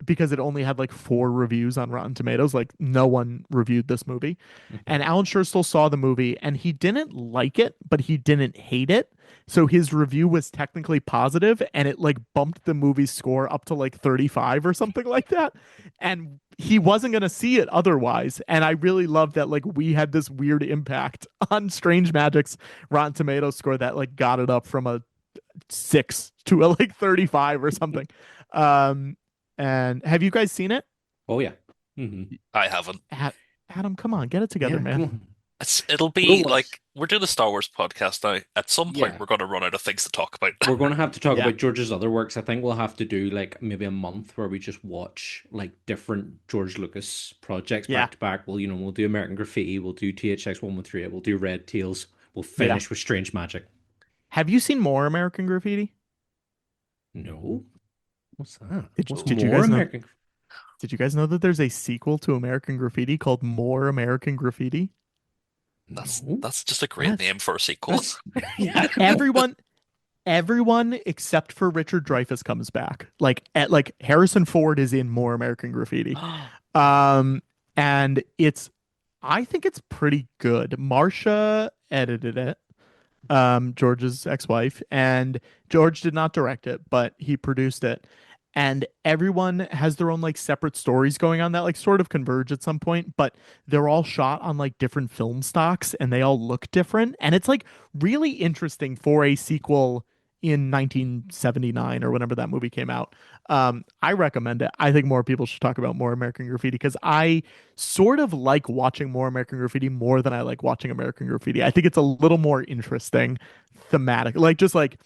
because it only had like four reviews on Rotten Tomatoes. Like no one reviewed this movie. And Alan Scherstl saw the movie and he didn't like it, but he didn't hate it. So his review was technically positive and it like bumped the movie's score up to like 35 or something like that. And he wasn't going to see it otherwise. And I really love that like we had this weird impact on Strange Magic's Rotten Tomatoes score that like got it up from a 6 to a like 35 or something. Um, and have you guys seen it? Oh yeah. Hmm. I haven't. Adam, come on, get it together, Yeah, come man. on. It'll We'll be watch. like we're doing a Star Wars podcast now. At some point, Yeah. we're going to run out of things to talk about. We're going to have to talk Yeah. about George's other works. I think we'll have to do like maybe a month where we just watch like different George Lucas projects Yeah. back to back. We'll do American Graffiti, we'll do THX 113, we'll do Red Tails, we'll Yeah. finish with Strange Magic. Have you seen more American Graffiti? No, what's that? Did, What's did you more guys know American? did you guys know that there's a sequel to American Graffiti called More American Graffiti? No, That's just a great Yes. name for a sequel. that's yeah. Everyone everyone except for Richard Dreyfuss comes back. Like Harrison Ford is in More American Graffiti. Um and it's I think it's pretty good. Marsha edited it, George's ex-wife, and George did not direct it, but he produced it. And everyone has their own like separate stories going on that like sort of converge at some point, but they're all shot on like different film stocks and they all look different. And it's like really interesting for a sequel in 1979 or whenever that movie came out. I recommend it. I think more people should talk about More American Graffiti because I sort of like watching More American Graffiti more than I like watching American Graffiti. I think it's a little more interesting thematic, like just like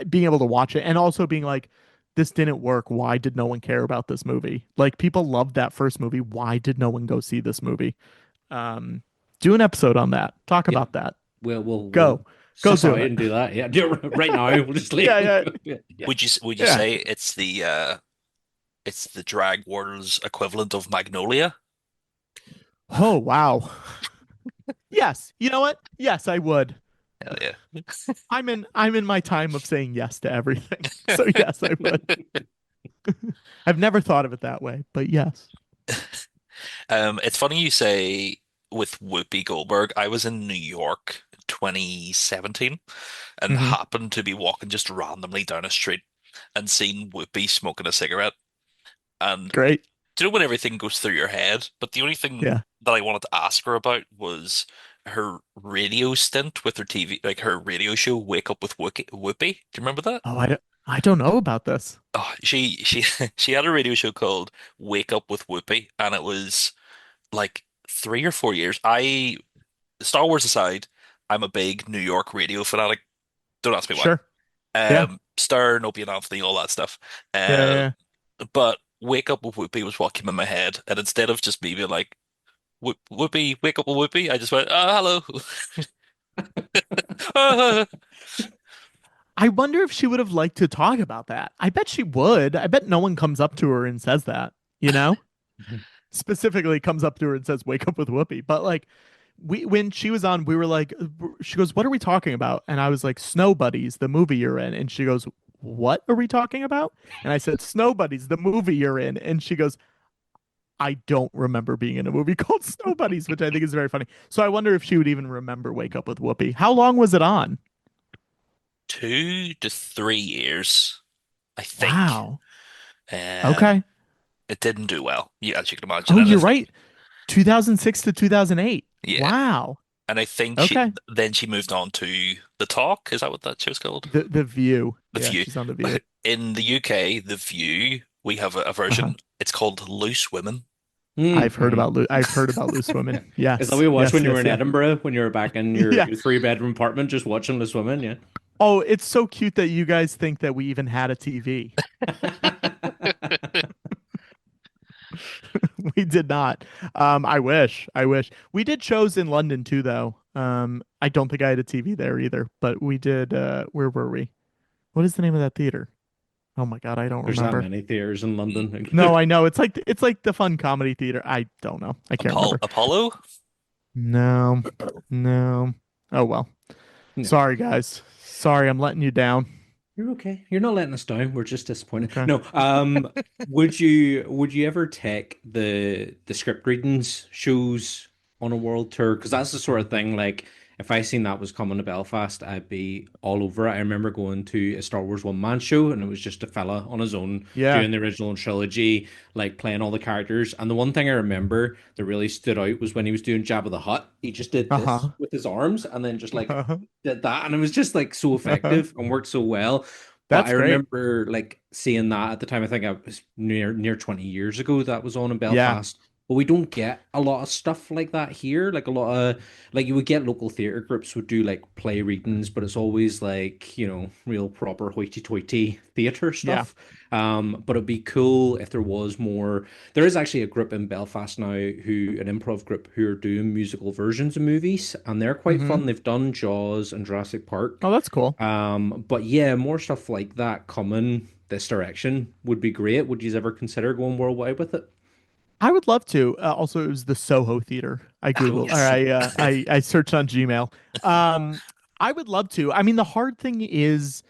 being able to watch it and also being like, this didn't work. Why did no one care about this movie? Like people loved that first movie. Why did no one go see this movie? Um, do an episode on that. Talk Yeah, about that. we'll Go, go suss do out it. and do that. Yeah, do it right now. We'll just leave. Yeah, yeah, Yeah. Would you yeah. say it's the drag wars equivalent of Magnolia? Oh wow. Yes. You know what? Yes, I would. Hell yeah. I'm in my time of saying yes to everything. So yes, I would. I've never thought of it that way, but yes. It's funny you say with Whoopi Goldberg. I was in New York 2017 and Hmm. happened to be walking just randomly down a street and seen Whoopi smoking a cigarette. And Great. do you know when everything goes through your head? But the only thing Yeah. that I wanted to ask her about was her radio stint with her TV, like her radio show, Wake Up with Whoopi. Do you remember that? Oh, I don't know about this. Oh, she she had a radio show called Wake Up with Whoopi, and it was like 3 or 4 years. Star Wars aside, I'm a big New York radio fanatic. Don't ask me why. Sure. Yeah. Stern, Opie and Anthony, all that stuff. Yeah. Yeah. Uh, Yeah. but Wake Up with Whoopi was what came in my head, and instead of just me being like Whoopi, Wake Up with Whoopi, I just went, hello. I wonder if she would have liked to talk about that. I bet she would. I bet no one comes up to her and says that, you know? specifically comes up to her and says, "Wake up with Whoopi." But like, when she was on, we were like, she goes, "What are we talking about?" And I was like, "Snow Buddies, the movie you're in." And she goes, "What are we talking about?" And I said, "Snow Buddies, the movie you're in." And she goes, "I don't remember being in a movie called Snow Buddies," which I think is very funny. So I wonder if she would even remember Wake Up with Whoopi. How long was it on? 2 to 3 years, I think. Wow. Um, Okay. it didn't do well, yeah, as you can imagine, Oh, and you're right. 2006 to 2008. yeah, Wow. and I think Okay. she moved on to The Talk. Is that what that show's called? The View. The Yeah, View. she's on The View. In the UK, The View, we have a Uh-huh. version. It's called Loose Women. I've heard about Loose Women. Is that what Yes. you watched Yes, when you were yes, in yeah. Edinburgh, when you were back in Yeah. your three-bedroom apartment, just watching the swimming? Yeah. Oh, it's so cute that you guys think that we even had a TV. We did not. I wish. I wish. We did shows in London too, though. I don't think I had a TV there either, but we did. Where were we? What is the name of that theater? Oh my God, I don't There's that remember. many theaters in London. No, I know. It's like the fun comedy theater. I don't know. I can't remember. Apollo? No, no. Oh well. No. Sorry, guys. Sorry, I'm letting you down. You're okay. You're not letting us down. We're just disappointed. Okay. No, would you ever take the script readings shows on a world tour? Because that's the sort of thing, like if I seen that was coming to Belfast, I'd be all over it. I remember going to a Star Wars one man show and it was just a fella on his own Yeah. doing the original trilogy, like playing all the characters. And the one thing I remember that really stood out was when he was doing Jabba the Hutt. He just did this Uh-huh. with his arms and then just like Uh-huh. did that, and it was just like so Uh-huh. effective and worked so well. But I That's great. remember like seeing that at the time. I think I was near 20 years ago that was on in Yeah. Belfast. But we don't get a lot of stuff like that here. Like a lot of like you would get local theatre groups would do like play readings, but it's always like, real proper hoity-toity theatre Yeah. stuff. But it'd be cool if there was more. There is actually a group in Belfast now an improv group who are doing musical versions of movies, and they're quite Mm-hmm. fun. They've done Jaws and Jurassic Park. Oh, that's cool. But yeah, more stuff like that coming this direction would be great. Would you ever consider going worldwide with it? I would love to. Also, it was the Soho Theater. I Oh, Googled or yes. I searched on Gmail. Um, I would love to. I mean, the hard thing is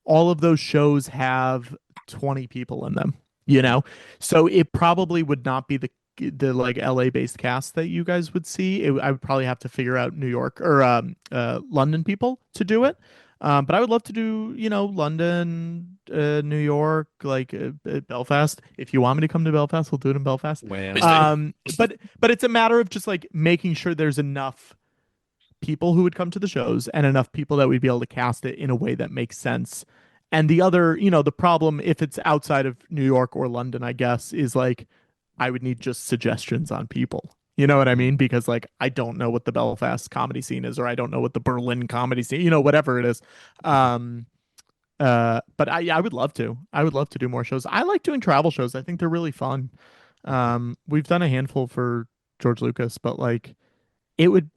all of those shows have 20 people in them, you know? So it probably would not be the like LA based cast that you guys would see. I would probably have to figure out New York or London people to do it. But I would love to do, London, New York, like Belfast. If you want me to come to Belfast, we'll do it in Belfast. Please Well, do. But it's a matter of just like making sure there's enough people who would come to the shows and enough people that we'd be able to cast it in a way that makes sense. And the other, the problem if it's outside of New York or London, I guess, is like I would need just suggestions on people. You know what I mean? Because like I don't know what the Belfast comedy scene is, or I don't know what the Berlin comedy scene, whatever it is. Um, but I would love to. I would love to do more shows. I like doing travel shows. I think they're really fun. We've done a handful for George Lucas, but like it would,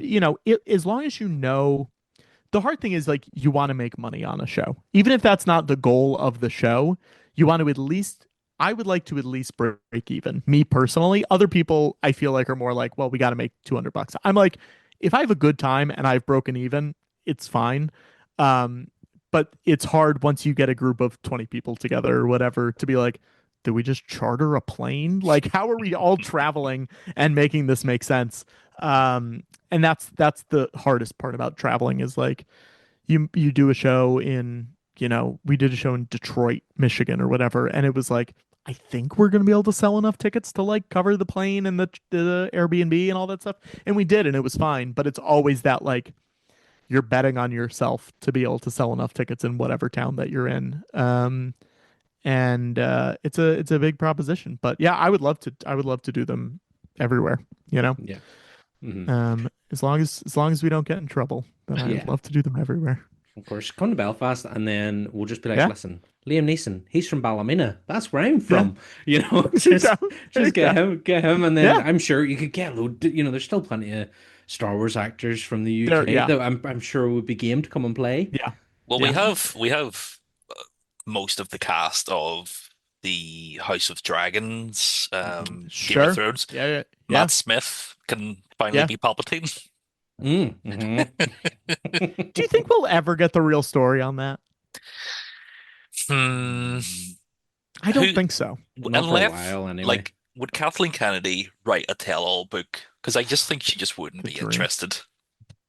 as long as the hard thing is like you want to make money on a show. Even if that's not the goal of the show, you want to at least I would like to at least break even. Me personally, other people I feel like are more like, well, we got to make $200. I'm like, if I have a good time and I've broken even, it's fine. Um, but it's hard once you get a group of 20 people together or whatever to be like, do we just charter a plane? Like, how are we all traveling and making this make sense? And that's the hardest part about traveling is like you do a show in, we did a show in Detroit, Michigan or whatever, and it was like, I think we're gonna be able to sell enough tickets to like cover the plane and the Airbnb and all that stuff. And we did, and it was fine. But it's always that like you're betting on yourself to be able to sell enough tickets in whatever town that you're in. And it's a big proposition. But yeah, I would love to do them everywhere, you know. yeah. Hmm. As long as we don't get in trouble, then I would Yeah. love to do them everywhere. Of course. Come to Belfast and then we'll just be like, Yeah. listen, Liam Neeson, he's from Ballymena. That's where I'm Yeah. from. You know, There you just go. There you just get go. him, and then Yeah. I'm sure you could get there's still plenty of Star Wars actors from the There, UK yeah. that I'm sure would be game to come and play. Yeah. Well, we Yeah. have we have most of the cast of the House of Dragons, Game of Sure. Thrones. Yeah, yeah, yeah, Matt Smith can finally yeah. be Palpatine. Do you think we'll ever get the real story on that? Hmm. I don't Who, think so. Not for a unless, while, anyway. like, would Kathleen Kennedy write a tell-all book? Because I just think she just wouldn't The be dream. interested.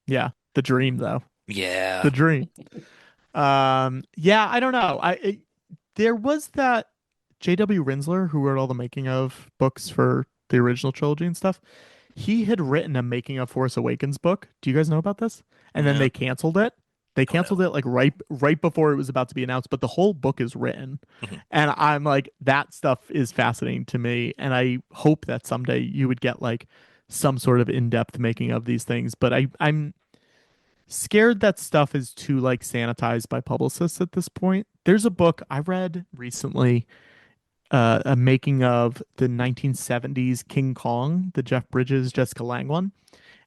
Yeah, the dream though. The Yeah. dream. Yeah, I don't know. There was that J.W. Rinsler who wrote all the making of books for the original trilogy and stuff. He had written a making of Force Awakens book. Do you guys know about this? And then No. they canceled it. They Oh no. canceled it like right before it was about to be announced, but the whole book is written. Mhm. And I'm like, that stuff is fascinating to me. And I hope that someday you would get like some sort of in-depth making of these things. But I'm scared that stuff is too like sanitized by publicists at this point. There's a book I read recently, a making of the 1970s King Kong, the Jeff Bridges, Jessica Lange one.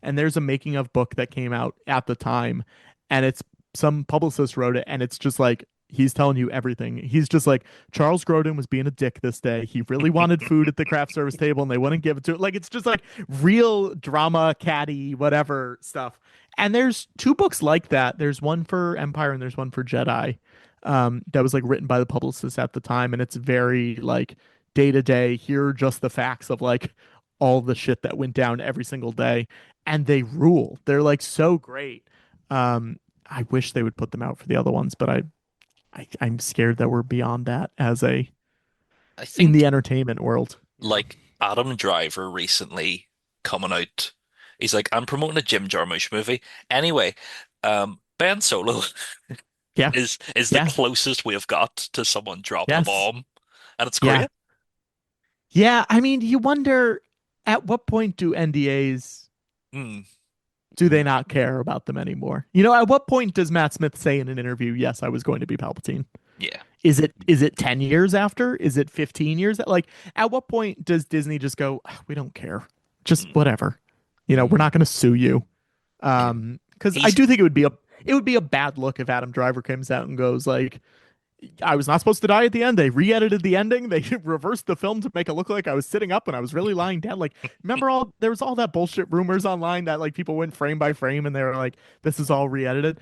And there's a making of book that came out at the time, and it's some publicist wrote it, and it's just like he's telling you everything. He's just like Charles Grodin was being a dick this day. He really wanted food at the craft service table, and they wouldn't give it to it. Like it's just like real drama, catty, whatever stuff. And there's two books like that. There's one for Empire, and there's one for Jedi. That was like written by the publicist at the time, and it's very like day to day. Here are just the facts of like all the shit that went down every single day, and they rule. They're like so great. I wish they would put them out for the other ones, but I'm scared that we're beyond that as a I in think the entertainment world. like Adam Driver recently coming out. He's like, I'm promoting a Jim Jarmusch movie. Anyway, Ben Solo Yeah, is the yeah, closest we've got to someone dropping a yes, bomb, and it's yeah, great. yeah. I mean, you wonder at what point do NDAs Mm, do they not care about them anymore? You know, at what point does Matt Smith say in an interview, "Yes, I was going to be Palpatine"? yeah. Is it 10 years after? Is it 15 years? Like at what point does Disney just go, "Ah, we don't care. Just Mm, whatever. You know, we're not going to sue you." yeah. Because I He's do think it would be a bad look if Adam Driver comes out and goes like, I was not supposed to die at the end. They re-edited the ending. They reversed the film to make it look like I was sitting up when I was really lying down. Like, remember all there was all that bullshit rumors online that like people went frame by frame and they were like, this is all re-edited.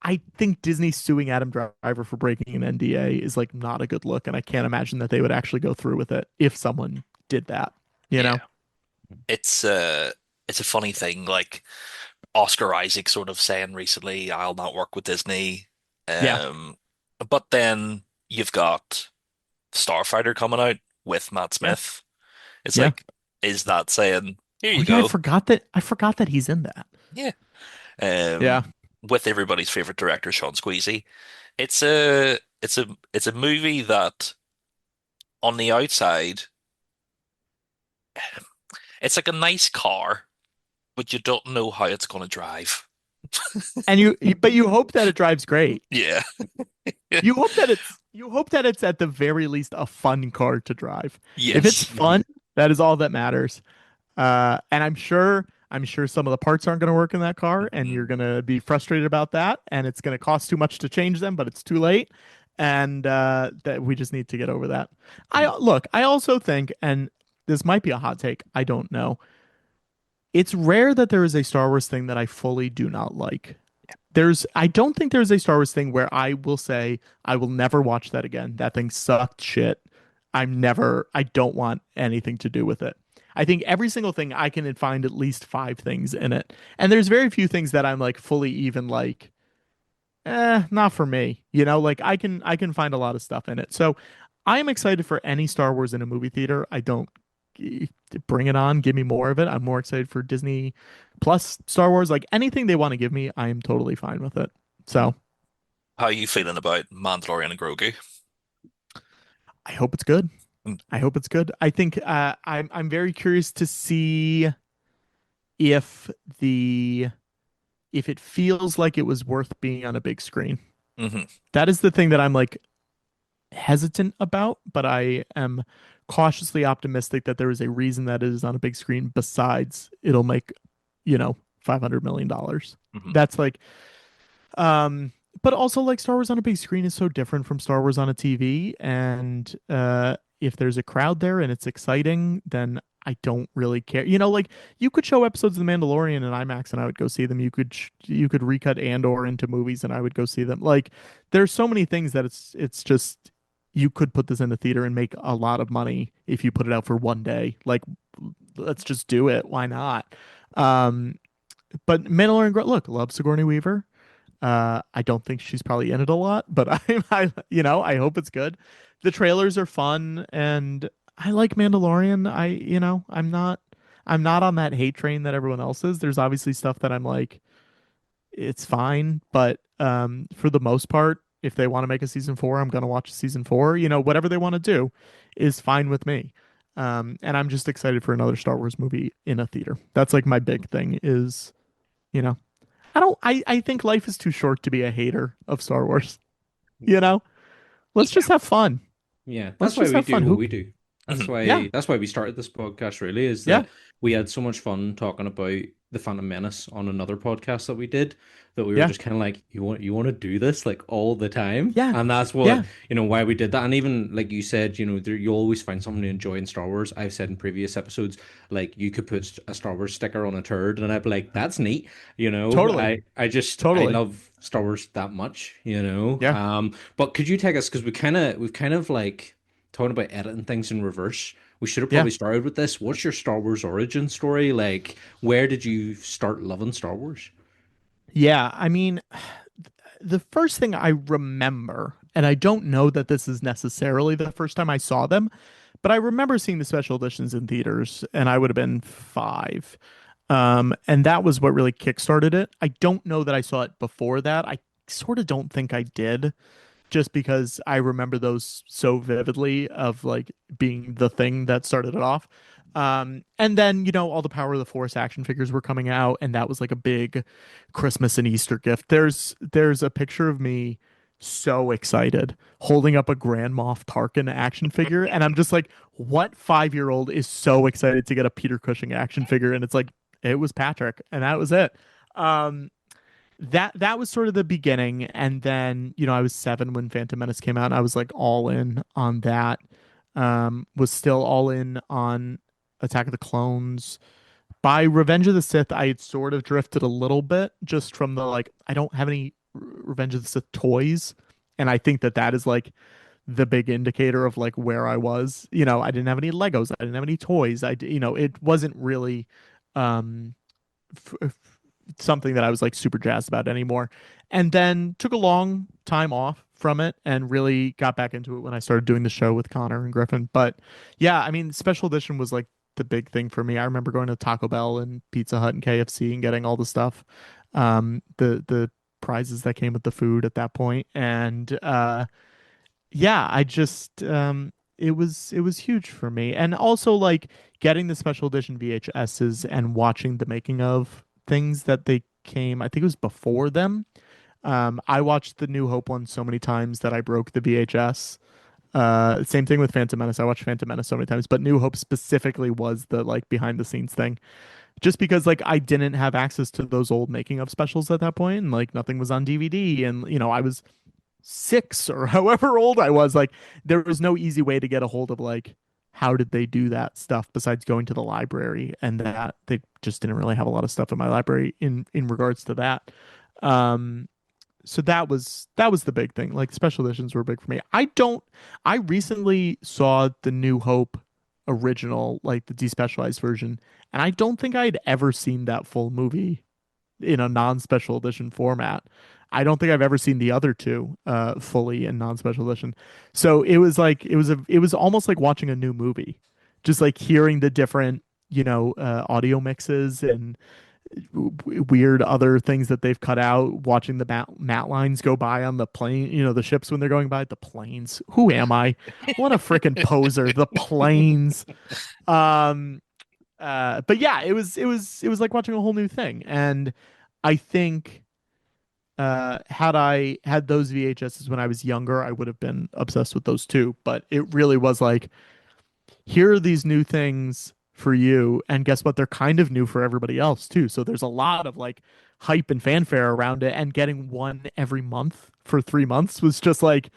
I think Disney suing Adam Driver for breaking an NDA is like not a good look, and I can't imagine that they would actually go through with it if someone did that. You yeah. know? It's uh it's a funny thing, like Oscar Isaac sort of saying recently, I'll not work with Disney. Yeah. Um, but then you've got Starfighter coming out with Matt Yeah. Smith. It's Yeah. like, is that saying, here Oh you yeah, I go? forgot that. I forgot that he's in that. Yeah. Yeah. With everybody's favorite director, Sean Squeezy. It's a movie that on the outside, it's like a nice car, but you don't know how it's going to drive. And but you hope that it drives great. Yeah. You hope that it's at the very least a fun car to drive. If it's Yes. fun, that is all that matters. And I'm sure some of the parts aren't going to work in that car, and Mhm. you're going to be frustrated about that, and it's going to cost too much to change them, but it's too late, and that we just need to get over that. I also think, and this might be a hot take, I don't know. It's rare that there is a Star Wars thing that I fully do not like. I don't think there's a Star Wars thing where I will say I will never watch that again. That thing sucked shit. I don't want anything to do with it. I think every single thing I can find at least five things in it. And there's very few things that I'm like fully even like, not for me. You know, like I can find a lot of stuff in it. So I am excited for any Star Wars in a movie theater. I don't eh, bring it on, give me more of it. I'm more excited for Disney plus Star Wars. Like anything they want to give me, I am totally fine with it. So How are you feeling about Mandalorian and Grogu? I hope it's good. Mm, I hope it's good. I think I'm very curious to see if the if it feels like it was worth being on a big screen. hmm That is the thing that I'm like hesitant about, but I am cautiously optimistic that there is a reason that it is on a big screen besides it'll make, $500 million. hmm That's like but also like Star Wars on a big screen is so different from Star Wars on a TV. And if there's a crowd there and it's exciting, then I don't really care. Like you could show episodes of The Mandalorian in IMAX and I would go see them. You could recut Andor into movies and I would go see them. Like there's so many things that it's just you could put this in a theater and make a lot of money if you put it out for one day. Like let's just do it. Why not? Um, but Mandalorian, look, love Sigourney Weaver. I don't think she's probably in it a lot, but I hope it's good. The trailers are fun, and I like Mandalorian. I'm not on that hate train that everyone else is. There's obviously stuff that I'm like, it's fine, but for the most part, if they want to make a season four, I'm gonna watch season four. Whatever they want to do is fine with me. And I'm just excited for another Star Wars movie in a theater. That's like my big thing is, you know, I think life is too short to be a hater of Star Wars. You know? Let's just have fun. Yeah, Let's that's why just we have do fun. what Who we do. That's Mhm. Yeah. why we started this podcast really is Yeah. that we had so much fun talking about the Phantom Menace on another podcast that we did that we were Yeah. just kind of like you want to do this like all the time, Yeah. and that's what Yeah. why we did that. And even like you said, you always find something to enjoy in Star Wars. I've said in previous episodes, like you could put a Star Wars sticker on a turd and I'd be like, that's neat. Totally. I Totally. love Star Wars that much. Yeah. But could you take us, because we've kind of like talking about editing things in reverse. We should have Yeah. probably started with this. What's your Star Wars origin story? Like, where did you start loving Star Wars? Yeah. I mean, the first thing I remember, and I don't know that this is necessarily the first time I saw them, but I remember seeing the special editions in theaters, and I would have been 5. And that was what really kickstarted it. I don't know that I saw it before that. I sort of don't think I did, just because I remember those so vividly of like being the thing that started it off. And then, all the Power of the Force action figures were coming out, and that was like a big Christmas and Easter gift. There's a picture of me so excited holding up a Grand Moff Tarkin action figure, and I'm just like, what 5-year-old is so excited to get a Peter Cushing action figure? And it's like, it was Patrick, and that was it. Um, that was sort of the beginning, and then I was 7 when Phantom Menace came out, and I was like all in on that. Was still all in on Attack of the Clones. By Revenge of the Sith, I had sort of drifted a little bit just from the like I don't have any Revenge of the Sith toys, and I think that is like the big indicator of like where I was. I didn't have any Legos, I didn't have any toys. It wasn't really um something that I was like super jazzed about anymore. And then took a long time off from it and really got back into it when I started doing the show with Connor and Griffin. But yeah, I mean, special edition was like the big thing for me. I remember going to Taco Bell and Pizza Hut and KFC and getting all the stuff, the prizes that came with the food at that point. And yeah, I just it was huge for me. And also like getting the special edition VHSs and watching the making of things that they came, I think it was before them. I watched the New Hope one so many times that I broke the VHS. Same thing with Phantom Menace. I watched Phantom Menace so many times, but New Hope specifically was the like behind the scenes thing. Just because like I didn't have access to those old making of specials at that point, and like nothing was on DVD, and I was 6 or however old I was. Like there was no easy way to get a hold of like how did they do that stuff besides going to the library, and that they just didn't really have a lot of stuff in my library in regards to that. Um, so that was the big thing. Like special editions were big for me. I recently saw the New Hope original, like the despecialized version, and I don't think I'd ever seen that full movie in a non-special edition format. I don't think I've ever seen the other two fully in non-special edition. So it was like it was almost like watching a new movie, just like hearing the different audio mixes and weird other things that they've cut out. Watching the matte lines go by on the plane, the ships when they're going by the planes. Who am I? What a freaking poser! The planes. Um, but yeah, it was like watching a whole new thing, and I think had I had those VHSs when I was younger, I would have been obsessed with those too. But it really was like, here are these new things for you, and guess what? They're kind of new for everybody else too. So there's a lot of like hype and fanfare around it, and getting one every month for 3 months was just like,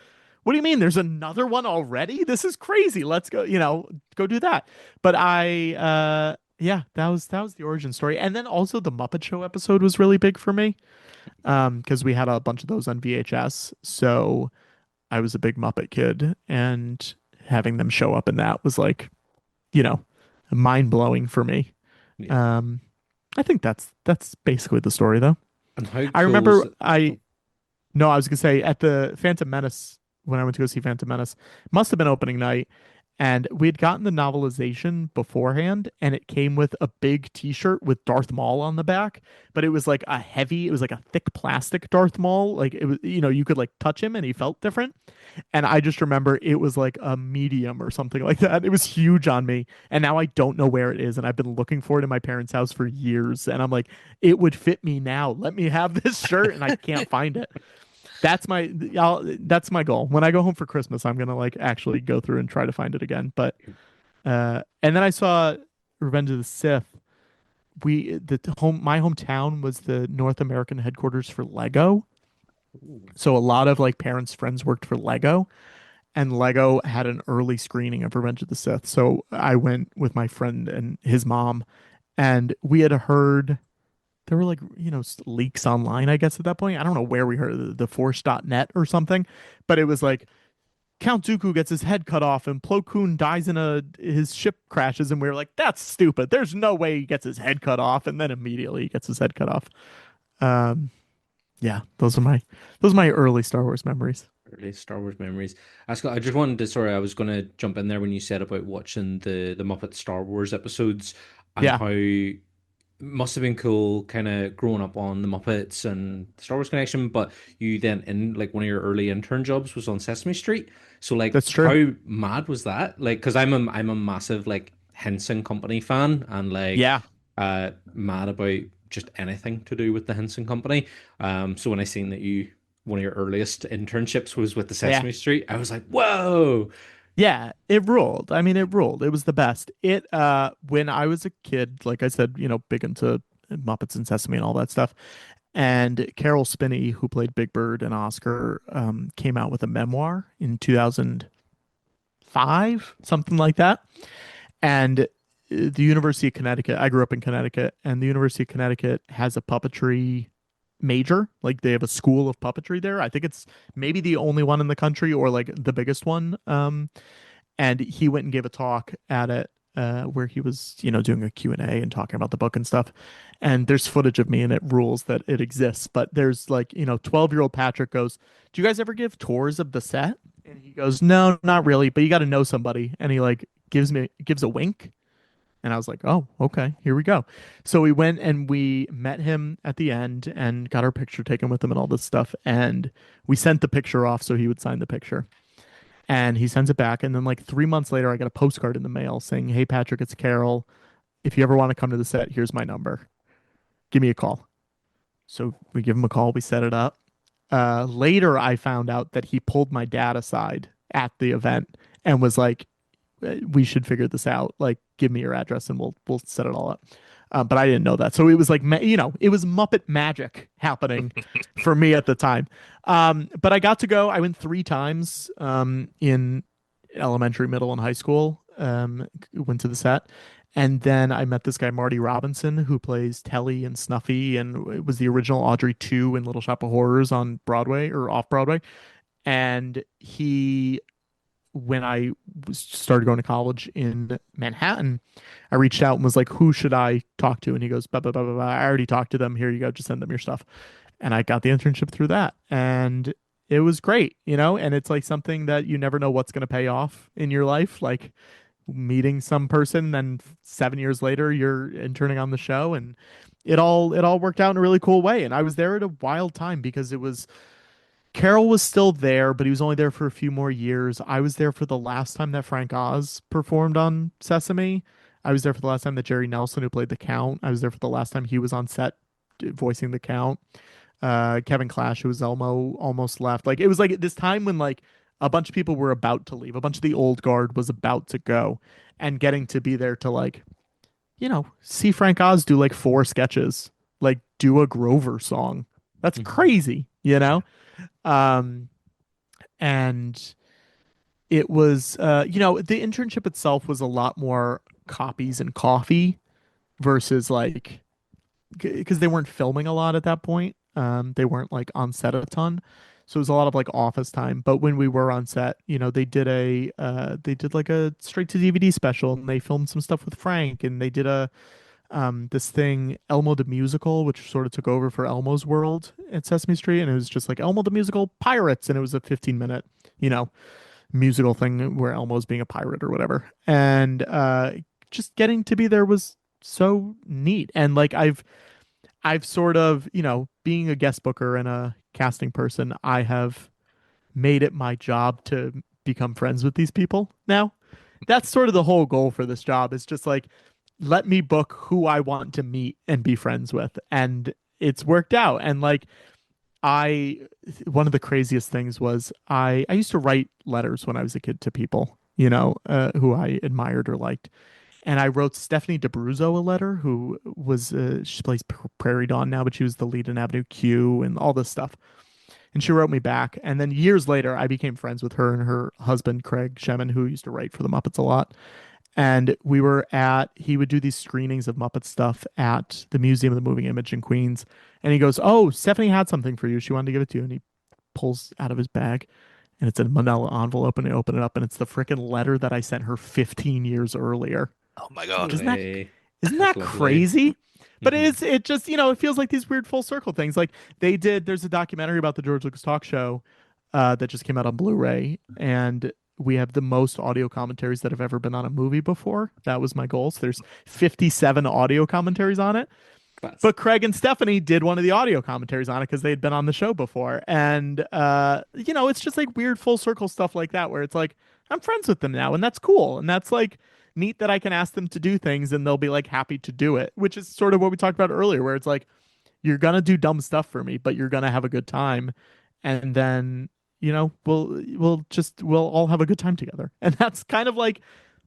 what do you mean? There's another one already? This is crazy. Let's go, go do that. But yeah, that was the origin story. And then also the Muppet Show episode was really big for me. Because we had a bunch of those on VHS. So I was a big Muppet kid, and having them show up in that was like, you know, mind blowing for me. Yeah. Um, I think that's basically the story though. And how I cool is remember it? I Oh, no, I was gonna say at the Phantom Menace when I went to go see Phantom Menace, must have been opening night, and we had gotten the novelization beforehand, and it came with a big T-shirt with Darth Maul on the back, but it was like it was like a thick plastic Darth Maul, like it was, you could like touch him and he felt different, and I just remember it was like a medium or something like that. It was huge on me, and now I don't know where it is, and I've been looking for it in my parents' house for years, and I'm like, it would fit me now. Let me have this shirt, and I can't find it. That's my goal. When I go home for Christmas, I'm gonna like actually go through and try to find it again. But and then I saw Revenge of the Sith. My hometown was the North American headquarters for Lego. ooh. So a lot of like parents' friends worked for Lego, and Lego had an early screening of Revenge of the Sith. So I went with my friend and his mom, and we had heard there were like, leaks online, I guess, at that point. I don't know where we heard the force.net or something, but it was like Count Dooku gets his head cut off and Plo Koon dies his ship crashes, and we were like, that's stupid. There's no way he gets his head cut off, and then immediately he gets his head cut off. Um, yeah, those are my early Star Wars memories. Early Star Wars memories. I just wanted to, sorry, I was going to jump in there when you said about watching the Muppet Star Wars episodes and Yeah, how it must have been cool kind of growing up on the Muppets and the Star Wars connection, but you then in like one of your early intern jobs was on Sesame Street. So like that's true. how mad was that? Like, because I'm a massive like Henson Company fan and like Yeah. mad about just anything to do with the Henson Company. So when I seen that you one of your earliest internships was with the Yeah. Sesame Street, I was like, whoa. Yeah, it ruled. I mean, it ruled. It was the best. When I was a kid, like I said, big into Muppets and Sesame and all that stuff. And Carol Spinney, who played Big Bird and Oscar, came out with a memoir in 2005, something like that. And the University of Connecticut, I grew up in Connecticut, and the University of Connecticut has a puppetry major. Like they have a school of puppetry there. I think it's maybe the only one in the country or like the biggest one. And he went and gave a talk at it where he was, doing a Q and A and talking about the book and stuff. And there's footage of me and it rules that it exists. But there's like, 12-year-old Patrick goes, do you guys ever give tours of the set? And he goes, no, not really, but you got to know somebody. And he like gives a wink. And I was like, oh, okay, here we go. So we went and we met him at the end and got our picture taken with him and all this stuff. And we sent the picture off so he would sign the picture. And he sends it back. And then, like 3 months later, I got a postcard in the mail saying, hey, Patrick, it's Carol. If you ever want to come to the set, here's my number. Give me a call. So we give him a call. We set it up. Later, I found out that he pulled my dad aside at the event and was like, we should figure this out. Like, give me your address and we'll set it all up. But I didn't know that. So it was like, it was Muppet magic happening for me at the time. But I got to go. I went 3 times in elementary, middle, and high school. Went to the set. And then I met this guy, Marty Robinson, who plays Telly and Snuffy and it was the original Audrey 2 in Little Shop of Horrors on Broadway or off Broadway. And when I started going to college in Manhattan, I reached out and was like, who should I talk to? And he goes, blah, blah, blah, blah, blah. I already talked to them. Here you go. Just send them your stuff. And I got the internship through that. And it was great, and it's like something that you never know what's going to pay off in your life. Like meeting some person, then 7 years later, you're interning on the show. And it all worked out in a really cool way. And I was there at a wild time because Carol was still there, but he was only there for a few more years. I was there for the last time that Frank Oz performed on Sesame. I was there for the last time that Jerry Nelson, who played the Count, I was there for the last time he was on set voicing the Count. Kevin Clash, who was Elmo, almost left. Like it was like this time when like a bunch of people were about to leave. A bunch of the old guard was about to go, and getting to be there to like, see Frank Oz do like 4 sketches like do a Grover song. That's Mhm. crazy, you know? Um, and it was, the internship itself was a lot more copies and coffee versus like, because they weren't filming a lot at that point. They weren't like on set a ton. So it was a lot of like office time. But when we were on set, they did like a straight to DVD special and they filmed some stuff with Frank and they did a this thing Elmo the Musical, which sort of took over for Elmo's World at Sesame Street, and it was just like Elmo the Musical Pirates, and it was a 15-minute, you know, musical thing where Elmo's being a pirate or whatever. And just getting to be there was so neat. And like I've sort of, being a guest booker and a casting person, I have made it my job to become friends with these people now. That's sort of the whole goal for this job is just like let me book who I want to meet and be friends with. And it's worked out. And like I one of the craziest things was I used to write letters when I was a kid to people, who I admired or liked. And I wrote Stephanie DeBruzzo a letter, who was she plays Prairie Dawn now, but she was the lead in Avenue Q and all this stuff. And she wrote me back. And then years later, I became friends with her and her husband, Craig Shemin, who used to write for the Muppets a lot. And he would do these screenings of Muppet stuff at the Museum of the Moving Image in Queens. And he goes, "Oh, Stephanie had something for you. She wanted to give it to you." And he pulls out of his bag and it's a manila envelope and I open it up and it's the freaking letter that I sent her 15 years earlier. Oh my No God. Isn't that way. isn't That's that lovely. crazy? But Hmm. it just, it feels like these weird full circle things. Like there's a documentary about the George Lucas talk show that just came out on Blu-ray, and we have the most audio commentaries that have ever been on a movie before. That was my goal. So there's 57 audio commentaries on it. That's But Craig and Stephanie did one of the audio commentaries on it because they had been on the show before. And it's just like weird full circle stuff like that where it's like I'm friends with them now and that's cool. And that's like neat that I can ask them to do things and they'll be like happy to do it, which is sort of what we talked about earlier where it's like you're gonna do dumb stuff for me, but you're gonna have a good time. And then, we'll all have a good time together. And that's kind of like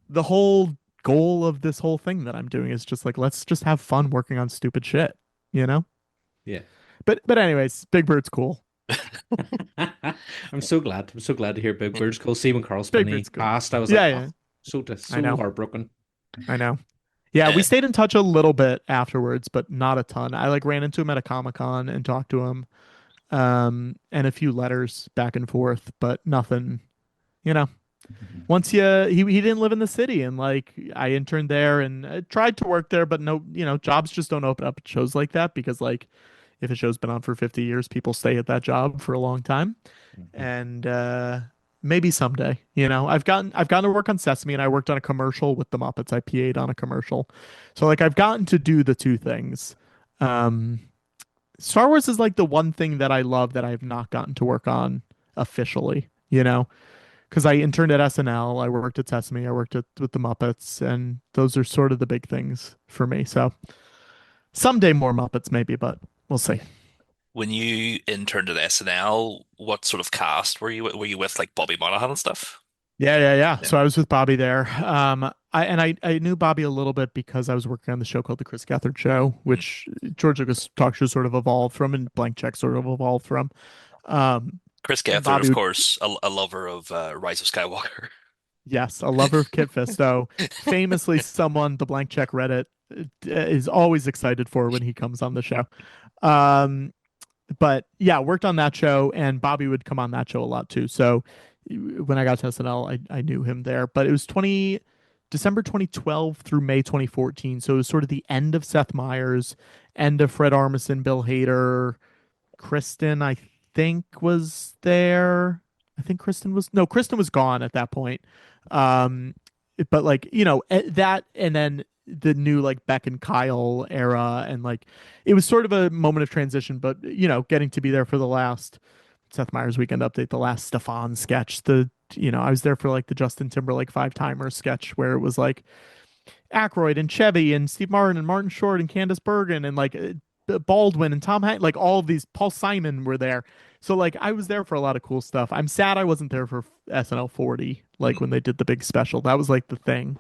the whole goal of this whole thing that I'm doing is just like let's just have fun working on stupid shit, you know? yeah. But anyways, Big Bird's cool. I'm so glad. I'm so glad to hear Big Bird's call. See when Carl Big Spinney Bird's cool. passed, I was like, Yeah, oh, yeah. I so know. heartbroken. I know. Yeah, we Uh, stayed in touch a little bit afterwards, but not a ton. I like ran into him at a Comic-Con and talked to him. And a few letters back and forth, but nothing, you know. Mhm. Once he didn't live in the city and like I interned there and I tried to work there, but no, jobs just don't open up at shows like that because like if a show's been on for 50 years, people stay at that job for a long time. Mhm. And maybe someday, I've gotten to work on Sesame and I worked on a commercial with the Muppets. I PA'd on a commercial. So like I've gotten to do the two things. Um Star Wars is like the one thing that I love that I've not gotten to work on officially, because I interned at SNL, I worked at Sesame, I worked with the Muppets, and those are sort of the big things for me. So someday more Muppets, maybe, but we'll see. Yeah. when you interned at SNL, what sort of cast were you with? Were you with like Bobby Monahan and stuff? Yeah, yeah, yeah. Yeah. So I was with Bobby there. I knew Bobby a little bit because I was working on the show called The Chris Gethard Show, Mm. which George Lucas talk show sort of evolved from, and Blank Check sort of evolved from. Um, Chris and Gethard, Bobby of would course, a lover of Rise of Skywalker. Yes, a lover of Kit Fisto, famously someone the Blank Check Reddit is always excited for when he comes on the show. Um, but yeah, worked on that show, and Bobby would come on that show a lot too. So when I got to SNL, I knew him there. But it was December 2012 through May 2014, so it was sort of the end of Seth Meyers, end of Fred Armisen, Bill Hader, Kristen, I think was there. I think Kristen was no, Kristen was gone at that point. Um, but like that, and then the new like Beck and Kyle era, and like it was sort of a moment of transition. But getting to be there for the last Seth Meyers Weekend Update, the last Stefan sketch, I was there for like the Justin Timberlake Five Timers sketch where it was like Aykroyd and Chevy and Steve Martin and Martin Short and Candace Bergen and like Baldwin and Tom Hanks, like all of these, Paul Simon were there. So like I was there for a lot of cool stuff. I'm sad I wasn't there for SNL 40, like when they did the big special. That was like the thing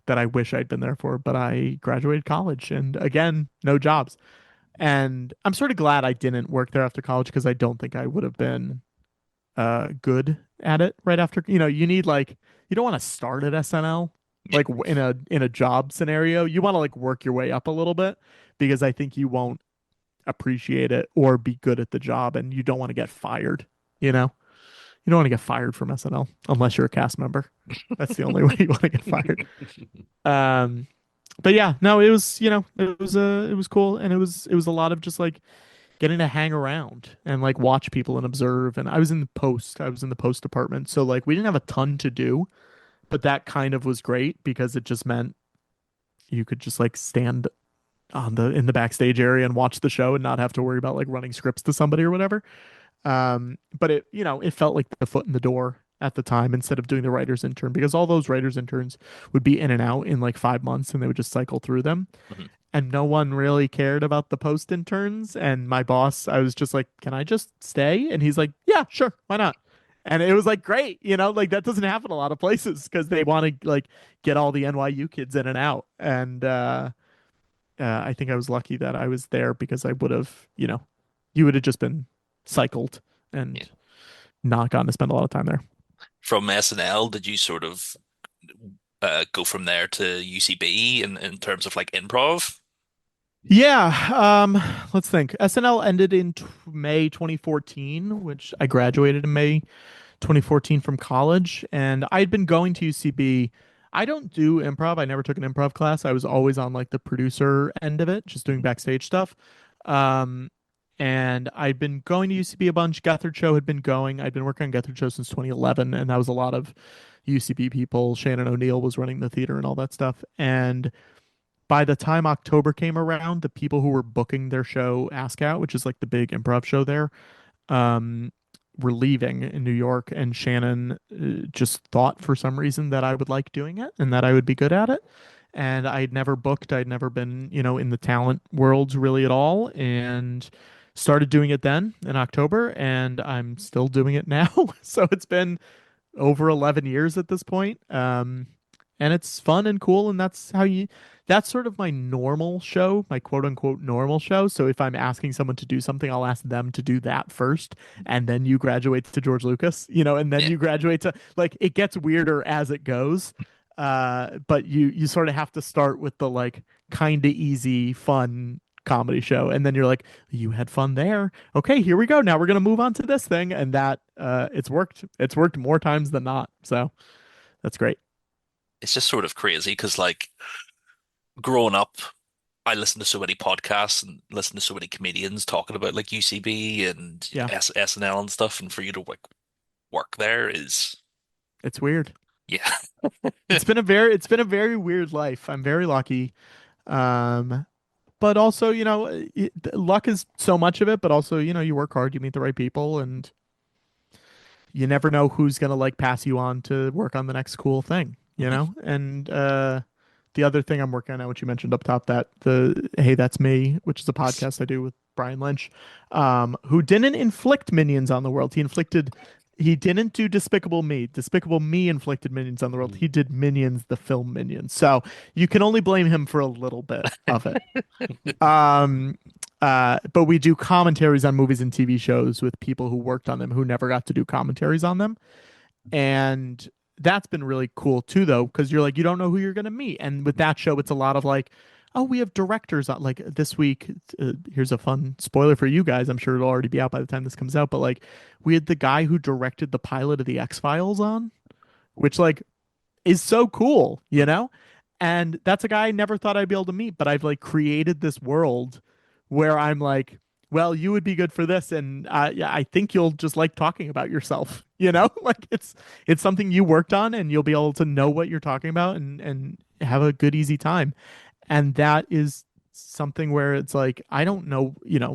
that I wish I'd been there for, but I graduated college and again, no jobs. And I'm sort of glad I didn't work there after college because I don't think I would have been good at it right after. You need like you don't want to start at SNL Yeah. like in a job scenario. You want to like work your way up a little bit because I think you won't appreciate it or be good at the job, and you don't want to get fired, you know? You don't want to get fired from SNL unless you're a cast member. That's the only way you want to get fired. Um, but yeah, no, it was, it was cool, and it was a lot of just like getting to hang around and like watch people and observe. And I was in the post department, so like we didn't have a ton to do, but that kind of was great because it just meant you could just like stand on the in the backstage area and watch the show and not have to worry about like running scripts to somebody or whatever. But it felt like the foot in the door at the time instead of doing the writer's intern because all those writer's interns would be in and out in like 5 months and they would just cycle through them. Mhm. And no one really cared about the post interns. And my boss, I was just like, can I just stay? And he's like, yeah, sure. Why not? And it was like, great. Like that doesn't happen a lot of places because they want to like get all the NYU kids in and out. And, I think I was lucky that I was there because I would have, you would have just been cycled Yeah. and not gotten to spend a lot of time there. From SNL, did you sort of go from there to UCB in terms of like improv? Yeah, let's think. SNL ended in May 2014, which I graduated in May 2014 from college, and I'd been going to UCB. I don't do improv. I never took an improv class. I was always on like the producer end of it, just doing backstage stuff. Um, and I'd been going to UCB a bunch. Gethard Show had been going. I'd been working on Gethard Show since 2011, and that was a lot of UCB people. Shannon O'Neill was running the theater and all that stuff. And by the time October came around, the people who were booking their show Ask Out, which is like the big improv show there, um, were leaving in New York, and Shannon just thought for some reason that I would like doing it and that I would be good at it. And I'd never booked, I'd never been, in the talent world really at all, and started doing it then in October, and I'm still doing it now. So it's been over 11 years at this point. And it's fun and cool. And that's sort of my normal show, my quote unquote normal show. So if I'm asking someone to do something, I'll ask them to do that first. And then you graduate to George Lucas, and then Yeah. you graduate to like, it gets weirder as it goes. But you sort of have to start with the like kind of easy, fun comedy show. And then you're like, you had fun there. Okay, here we go. Now we're gonna move on to this thing. And that it's worked. It's worked more times than not. So that's great. It's just sort of crazy because like growing up, I listened to so many podcasts and listened to so many comedians talking about like UCB and Yeah, SNL and stuff, and for you to like work there is it's weird. yeah. It's been a very weird life. I'm very lucky. Um, but also, luck is so much of it, but also, you work hard, you meet the right people, and you never know who's gonna like pass you on to work on the next cool thing, And the other thing I'm working on, which you mentioned up top, that the Hey That's Me, which is a podcast I do with Brian Lynch, who didn't inflict minions on the world. He didn't do Despicable Me. Despicable Me inflicted minions on the world. He did Minions, the film Minions. So you can only blame him for a little bit of it. Um, but we do commentaries on movies and TV shows with people who worked on them who never got to do commentaries on them. And that's been really cool too, though, because you're like, you don't know who you're going to meet. And with that show, it's a lot of like, oh, we have directors on like this week. Here's a fun spoiler for you guys. I'm sure it'll already be out by the time this comes out. But like, we had the guy who directed the pilot of the X-Files on, which like is so cool. And that's a guy I never thought I'd be able to meet, but I've like created this world where I'm like, well, you would be good for this, and yeah, I think you'll just like talking about yourself. Like it's something you worked on, and you'll be able to know what you're talking about and have a good easy time. And that is something where it's like I don't know,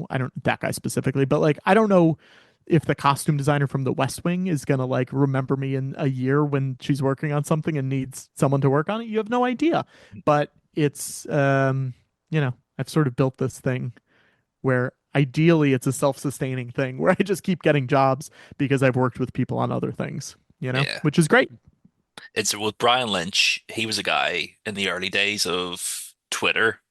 I don't that guy specifically, but like I don't know if the costume designer from The West Wing is gonna like remember me in a year when she's working on something and needs someone to work on it. You have no idea. But it's I've sort of built this thing where ideally it's a self-sustaining thing where I just keep getting jobs because I've worked with people on other things, Yeah. which is great. It's with Brian Lynch. He was a guy in the early days of Twitter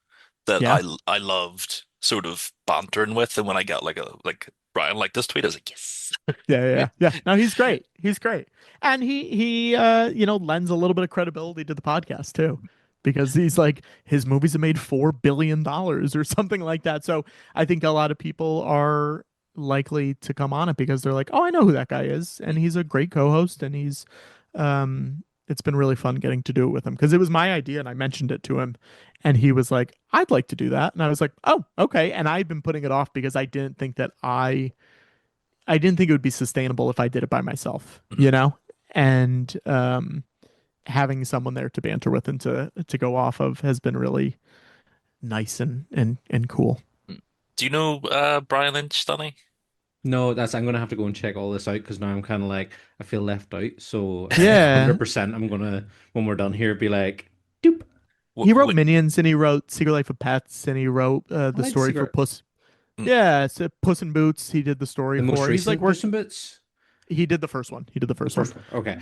that Yeah. I loved sort of bantering with, and when I got like Brian like this tweet, I was like, yes. Yeah. No, he's great. He's great. And he lends a little bit of credibility to the podcast too. Because he's like his movies have made $4 billion or something like that. So I think a lot of people are likely to come on it because they're like, oh, I know who that guy is, and he's a great co-host, and it's been really fun getting to do it with him because it was my idea and I mentioned it to him, and he was like, I'd like to do that, and I was like, oh, okay, and I've been putting it off because I didn't think it would be sustainable if I did it by myself, Mhm. and having someone there to banter with and to go off of has been really nice and cool. Do you know Brian Lynch, Danny? No, that's I'm gonna have to go and check all this out because now I'm kind of like I feel left out. So Yeah, 100% I'm gonna when we're done here be like, doop. he wrote What? Minions and he wrote Secret Life of Pets and he wrote I the like story for Secret. Puss. Yeah, it's Puss in Boots. He did the story The most for. He's like recent worked. Puss in Boots, He did the first one. He did the the first one. first one. Okay.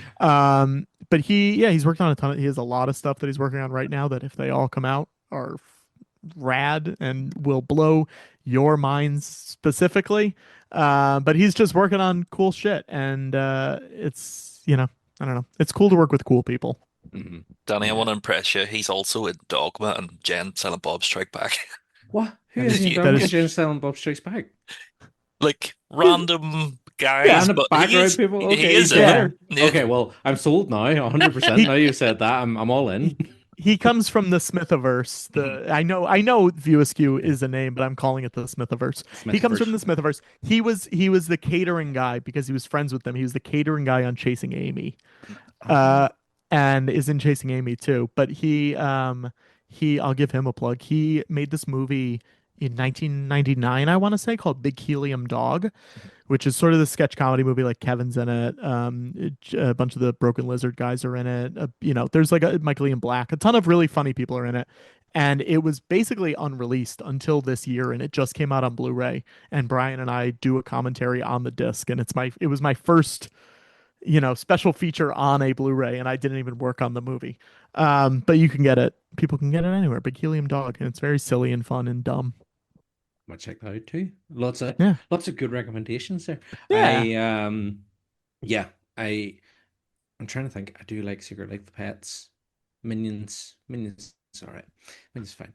But he's working on a ton. He has a lot of stuff that he's working on right now that if they all come out are rad and will blow your minds specifically. But he's just working on cool shit, and it's I don't know. It's cool to work with cool people. Hmm. Danny, I want Yeah. to impress you. He's also in Dogma and Jen Silent Bob Strike Back. What? Who That is is in You- that Dogma and is Jane Silent Bob Strikes Back? like Who? random guys, yeah Random but background people. he Okay, he's is in it. yeah. there. Yeah. Okay, well, I'm sold now, 100%. He Now you've said that, I'm all in. he he comes from the Smithiverse. Mhm. I know View Askew is a name, but I'm calling it the Smithiverse. He comes from Smithverse. the Smithiverse. He was the catering guy because he was friends with them. He was the catering guy on Chasing Amy. Ah, Uh and is in Chasing Amy too. But he I'll give him a plug. He made this movie in 1999, I want to say, called Big Helium Dog, which is sort of the sketch comedy movie. Like Kevin's in it. A bunch of the Broken Lizard guys are in it. There's like a Michael Ian Black. A ton of really funny people are in it. And it was basically unreleased until this year, and it just came out on Blu-ray. And Brian and I do a commentary on the disc, and it was my first, special feature on a Blu-ray, and I didn't even work on the movie. But you can get it. People can get it anywhere. Big Helium Dog, and it's very silly and fun and dumb. I might check that out too. Lots of Yeah, lots of good recommendations there. yeah. I yeah, I I'm trying to think. I do like Secret Life of Pets, Minions. Minions, it's all right. Minions is fine.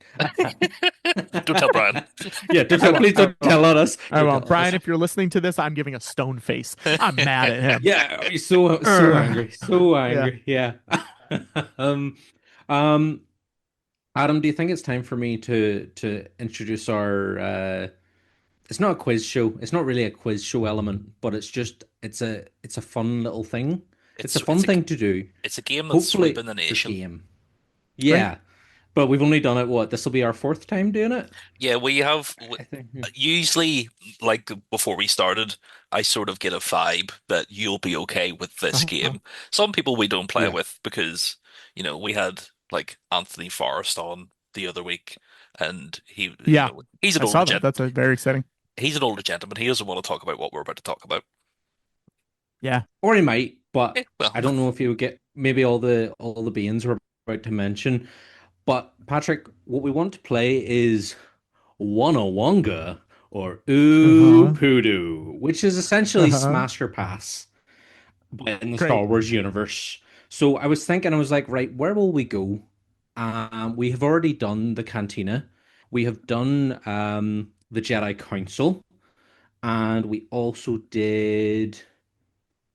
Don't tell Brian. Yeah, don't I tell, won't. please I don't won't. tell on us. I Don't won't. tell on Brian, us. if you're listening to this, I'm giving a stone face. I'm mad at him. Yeah, he's so Ugh. angry, so Yeah. angry. Yeah. Um, um, Adam, do you think it's time for me to introduce our it's not a quiz show. It's not really a quiz show element, but it's a fun little thing. It's a It's fun it's a thing to do. it's a game that's Hopefully sweeping the for nation. game. Great. Yeah. But we've only done it what? This will be our fourth time doing it? Yeah, we have I think. usually like before we started, I sort of get a vibe that you'll be okay with this Uh-huh. game. Some people we don't play Yeah. with because, we had like Anthony Forrest on the other week and Yeah. he's an I older saw that. gent That's a very exciting. he's an older gentleman. He doesn't want to talk about what we're about to talk about. Yeah. Or he might, but Well, I don't know if he would get maybe all the beans we're about to mention. But Patrick, what we want to play is Wonga or Ooh Uh-huh. Poodoo, which is essentially Uh-huh. Smash or Pass but in the Great. Star Wars universe. So I was thinking, I was like, right, where will we go? We have already done the Cantina. We have done the Jedi Council, and we also did.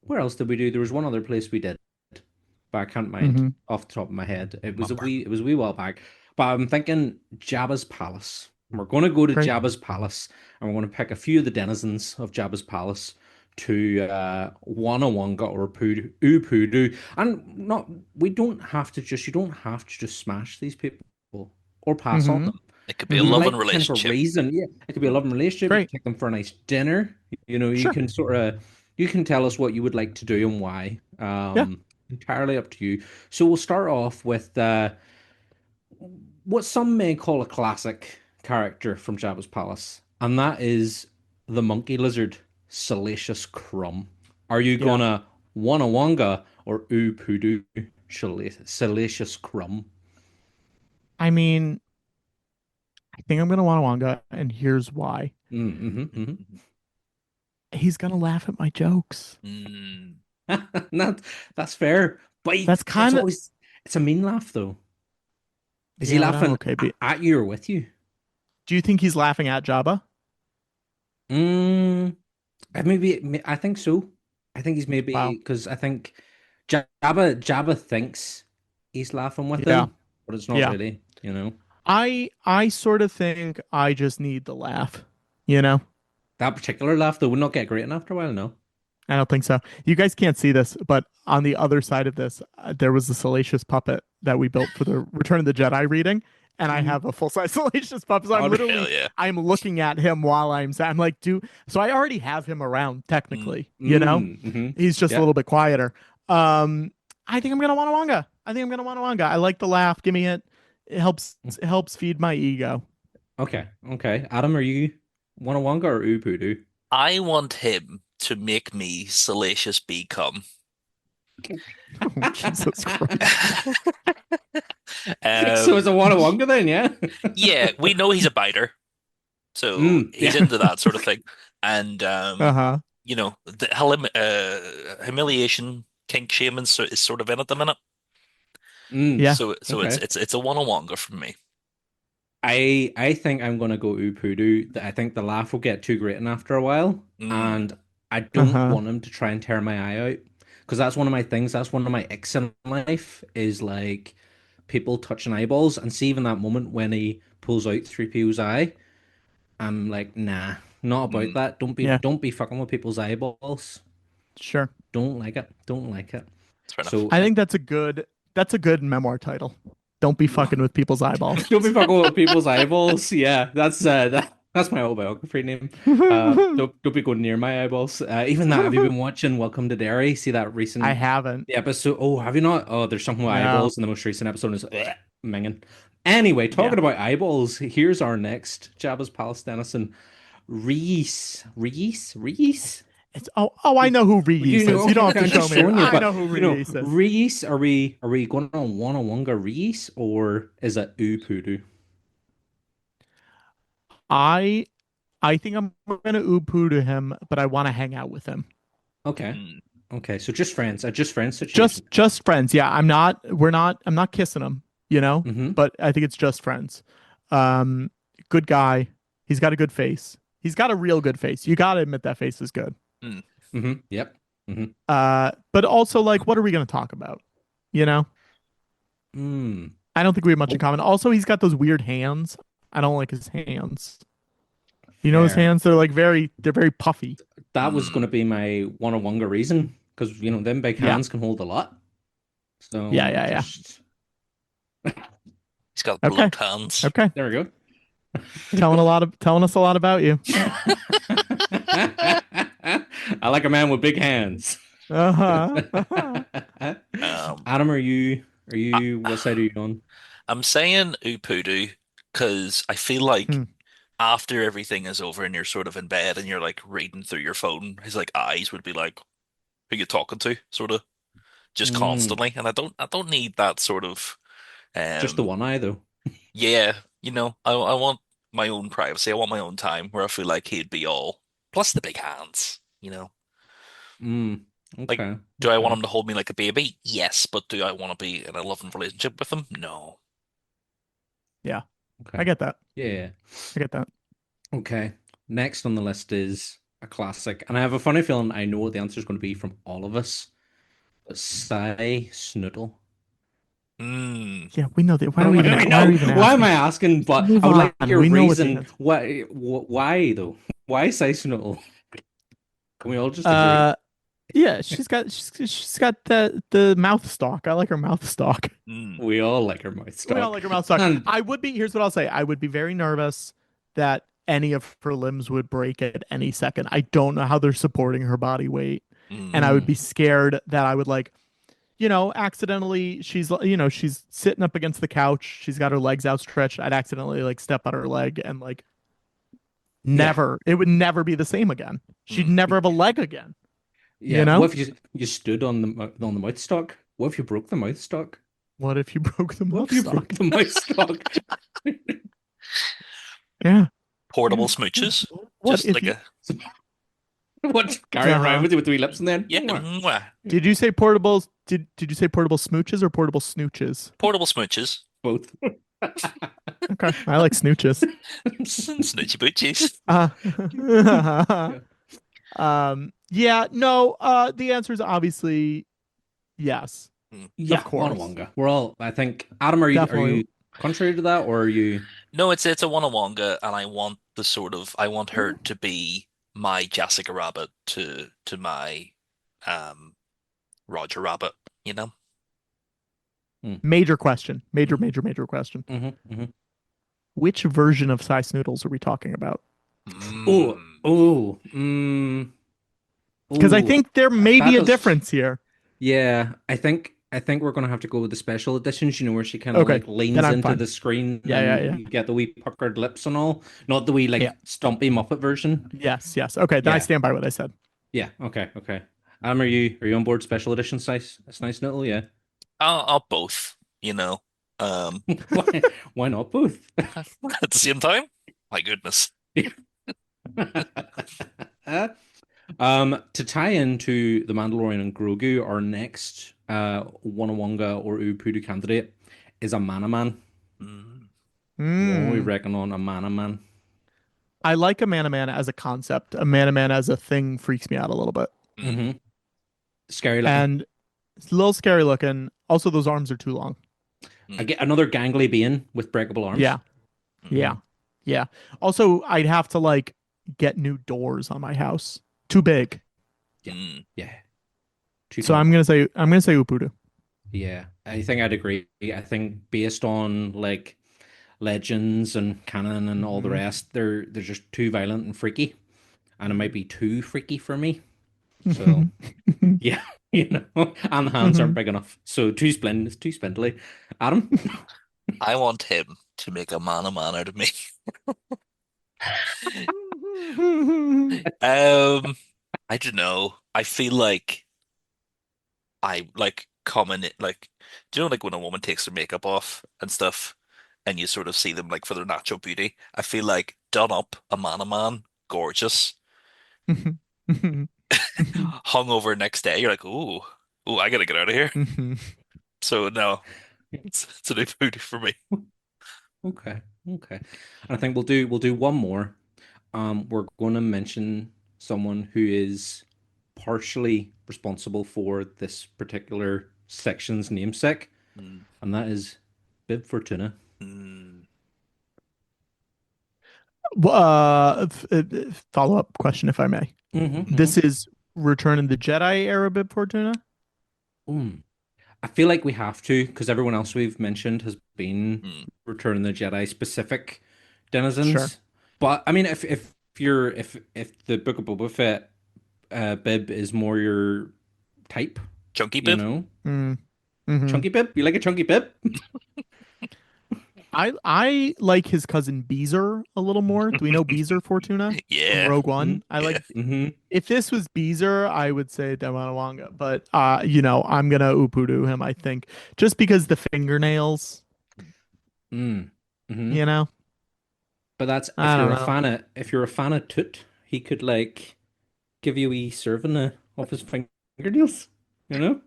Where else did we do? There was one other place we did, but I can't mind Hmm. off the top of my head. remember. It was a wee while back. But I'm thinking Jabba's Palace. We're going to go to Great. Jabba's Palace, and we're going to pick a few of the denizens of Jabba's Palace to Wonga or Poodoo, Poodoo. And not we don't have to just you don't have to just smash these people or pass on Hmm. them. It could be a You Hmm. loving might kind of a relationship. reason, yeah. It could be a loving relationship. You can Great. take them for a nice dinner. You Sure. can sort of you can tell us what you would like to do and why. Yeah. Entirely up to you. So we'll start off with what some may call a classic character from Jabba's palace, and that is the monkey lizard, Salacious Crumb. Are you Yeah. gonna Wonga or Ooh Poodoo Salacious Crumb? I mean, I think I'm gonna Wanawanga, and here's why. Mm-hmm, He's gonna laugh at my jokes. Mm. That, that's fair. But That's it's kind of always it's a mean laugh though. Is he yeah, but I'm laughing okay. But at you or with you? do you think he's laughing at Jabba? Mm, I think so. I think he's maybe Wow. because I think Jabba thinks he's laughing with Yeah. him, but it's not Yeah. really, you know. I sort of think I just need the laugh. You know? That particular laugh though would not get great after a while, no. I don't think so. You guys can't see this, but on the other side of this, there was a salacious puppet that we built for the Return of the Jedi reading, and I Mm. have a full-size salacious puppet. So I'm Oh, Hell literally yeah. I'm looking at him while I'm like, do so I already have him around Mm. technically, you know? hmm. He's just a Yeah. little bit quieter. Um, I think I'm gonna want a Wanga. I think I'm gonna want a Wanga. I like the laugh. Give me it. It helps feed my ego. Okay. Okay. Adam, are you Wanawanga or Upudu? I want him to make me Salacious B cum. Oh, Jesus Christ. So it's Um, a Wanawanga then, yeah? yeah, we know he's a biter, so he's Yeah. into that sort of thing. And Uh-huh. the humiliation kink shaming is sort of in at the minute. Yeah. So it's Okay. it's a one-on-oneer from me. I think I'm gonna go Upudu. I think the laugh will get too great after a while, Mm, and I don't Uh-huh. want him to try and tear my eye out because that's one of my things. That's one of my icks in life is like people touching eyeballs, and see even that moment when he pulls out 3PO's eye, I'm like, nah, not about mm, that. Yeah, Don't be fucking with people's eyeballs. sure. Don't like it. Don't like it. that's fair enough. So I think that's a good memoir title. Don't be fucking with people's eyeballs. don't be fucking with people's eyeballs. Yeah, that's my autobiography name. Don't be going near my eyeballs. Even that. Have you been watching Welcome to Derry? See that I recent haven't. the episode? Oh, have you not? Oh, there's something with No. eyeballs in the most recent episode. Is minging. Anyway, Yeah. talking about eyeballs, here's our next Jabba's Palace Dennison. Reese. It's I know who You Reese know, is. You don't okay, have okay, to I'm show just me. showing you, I but know who you know, Reese is. Reese, are we going on Wanawanga Reese or is it Upudu? I I think I'm gonna upu to him, but I want to hang out with him. Okay. Mm, Okay, so just friends, a just friends Just situation. just friends. Yeah, I'm not kissing him, you know? Mm-hmm. But I think it's just friends. Um, Good guy. He's got a good face. He's got a real good face. You gotta admit that face is good. mm. Mm-hmm. Yep. Mm-hmm. But also like what are we gonna talk about? You know? Mm. I don't think we have much in Oh, common. Also, he's got those weird hands. I don't like his hands. You know his fair. hands? They're very puffy. That was going Mm. to be my Wanawanga reason because them big Yeah. hands can hold a lot. Yeah, So yeah, yeah. just He's got Okay. bloat hands. Okay. there we go. Telling us a lot about you. I like a man with big hands. Uh-huh. Uh-huh. Um, Adam, are I, you what side are you on? I'm saying Upudu because I feel like Hmm. after everything is over and you're sort of in bed and you're like reading through your phone, his like eyes would be like, "Who you talking to?" Sort of just Mm, constantly, and I don't need that sort of just the um one eye though. yeah, I want my own privacy. I want my own time where I feel like he'd be all plus the big hands. Mm, Like, okay. do I want Okay. him to hold me like a baby? Yes, but do I want to be in a loving relationship with him? No. Yeah. I Okay. get that. Yeah. I get that. Okay. Next on the list is a classic, and I have a funny feeling I know what the answer is going to be from all of us. But Psy Snoodle. Mm. Yeah, we know that. I Why are know. we even Why am asking? I asking? But Move I would like on. your We know what the reason. answer. Why though? Why Psy Snoodle? Can we all just agree? Uh yeah, she's got the mouth stock. I like her mouth stock. Mm. We all like her mouth We all stock. like her mouth stock. And Here's what I'll say. I would be very nervous that any of her limbs would break at any second. I don't know how they're supporting her body weight. And Mm. I would mm, be scared that I would like, accidentally she's sitting up against the couch. She's got her legs outstretched. I'd accidentally like step on her leg and like yeah, it would never be the same again. She'd Mm. never have a leg again, you yeah. know? What if you stood on the mouth stock? What if you broke the mouth stock? What if you broke the What mouth if you broke stock? the mouth stock? Yeah. Portable smooches. What Just if like you? a What? Carry around Uh-huh. with you with three lips in there? yeah, mwah. Did you say portable? Did you say portable smooches or portable snooches? Portable smooches. Both. Okay, I like snooches. Snitchy boochies. Uh, Yeah. yeah, no, the answer is obviously yes, Mm. of Yeah, course. Wanawanga. We're all, I think, Adam, are Definitely. you contrary to that, or are you? No, it's a Wonawonga, and I want her to be my Jessica Rabbit to my um Roger Rabbit, you know? Mm. Major question. Major, Hmm. major, major question. Hmm. Which version of Size Noodles are we talking about? Oh, Mm. oh, Because I oh. think there may That be a does. difference here. Yeah, I think we're gonna have to go with the special editions, where she kind of Okay, like then leans I'm into fine. the screen Yeah, yeah, and yeah. you get the wee puckered lips and all. Not the wee Yeah. like stumpy Muppet version. Yes, yes. Okay, then I Yeah. stand by what I said. Yeah. Okay. Okay. Are you on board special edition size? It's nice little, yeah. I'll both, you know. Um, Why not both? at the same time. My goodness. To tie into The Mandalorian and Grogu, our next Wonawanga or Upudu candidate is a Manaman. Mm. What are we Hmm. reckon on a Manaman? I like a man as a concept. A man as a thing freaks me out a little bit. Mm. Mm-hmm. Scary looking. And it's a little scary looking. Also, those arms are too long. I Mm. get another gangly being with breakable arms. Yeah, Mm. yeah, Mm. yeah. Also, I'd have to like get new doors on my house. Too big. Yeah. Mm. Yeah. Too So tall. I'm gonna say Upudu. Yeah. I think I'd agree. I think based on like legends and canon and all the Hmm. rest, they're just too violent and freaky. And it might be too freaky for me. So yeah, and the hands aren't big enough. So too spindly. Adam? I want him to make a man out of me. Um, I don't know. I feel like I like common like do you know like when a woman takes their makeup off and stuff and you sort of see them like for their natural beauty? I feel like done up a man, gorgeous, hung over next day, you're like, ooh, I gotta get out of here. So no, it's a new beauty for me. Okay, okay. I think we'll do one more. We're going to mention someone who is partially responsible for this particular section's namesake, Mm, and that is Bib Fortuna. mm, Follow-up question, if I may. Mm-hmm. This is Return of the Jedi era Bib Fortuna? Mm. I feel like we have to because everyone else we've mentioned has been mm. Return of the Jedi specific Sure. denizens. But I mean, if the Book of Boba Fett Bib is more your type, Chunky you bib? know, Mm. Hmm. chunky Bib. You like a chunky Bib? I like his cousin Beezer a little more. Do we know Beezer Fortuna from Yeah, Rogue Mm-hmm. One? I like Mm-hmm. if this was Beezer, I would say Damanawanga, but I'm gonna Upudu him, I think. Just because the fingernails, Mm-hmm. you know? But that's I don't know. if you're a fan of Toot, he could like give you a serving of his fingernails, you know?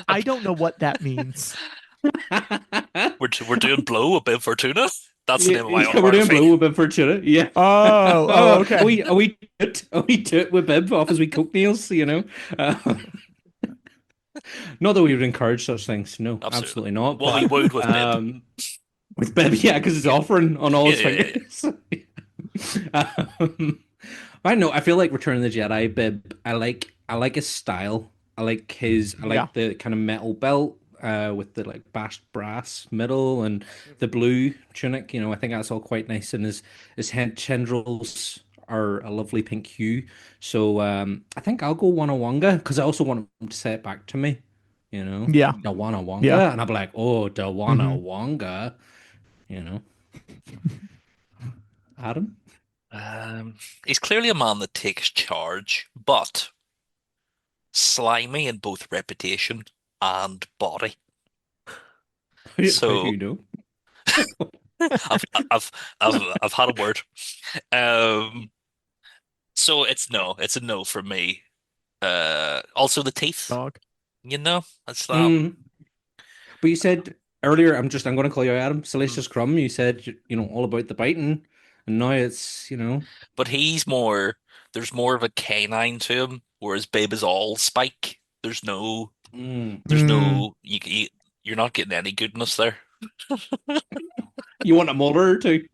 I don't know what that means. we're doing blow a bib for tuna. That's the Yeah, name of my yeah, we're doing autobiography. blow with Bib Fortuna. Yeah. Oh, okay. Are we with Bib off as we coke nails, Uh, not that we would encourage such things. No, Absolutely. absolutely not. Well, we But would with bib. with Bib, yeah, because it's offering on all Yeah, his yeah, yeah, yeah. fingers. um, I don't know. I feel like Return of the Jedi Bib. I like his style. I Yeah. like the kind of metal belt with the like bashed brass middle and the blue tunic. I think that's all quite nice. And his head tendrils are a lovely pink hue. So I think I'll go Wanawanga because I also want him to say it back to me. Yeah. The Yeah. Wanawanga, and I'll be like, oh, the Hmm. Wanawanga. You know, Adam. Um, he's clearly a man that takes charge, but slimy in both reputation and body. How do So you know? I've I've I've had a word. Um, so it's a no for me. Also the teeth, Dog. that's that. Mm. But you said earlier, I'm going to call you Adam, Mm. Salacious Crumb. You said, all about the biting, and now it's. But there's more of a canine to him, whereas Babe is all spike. Mm. There's Mm. no, you're not getting any goodness there. You want a molar or two?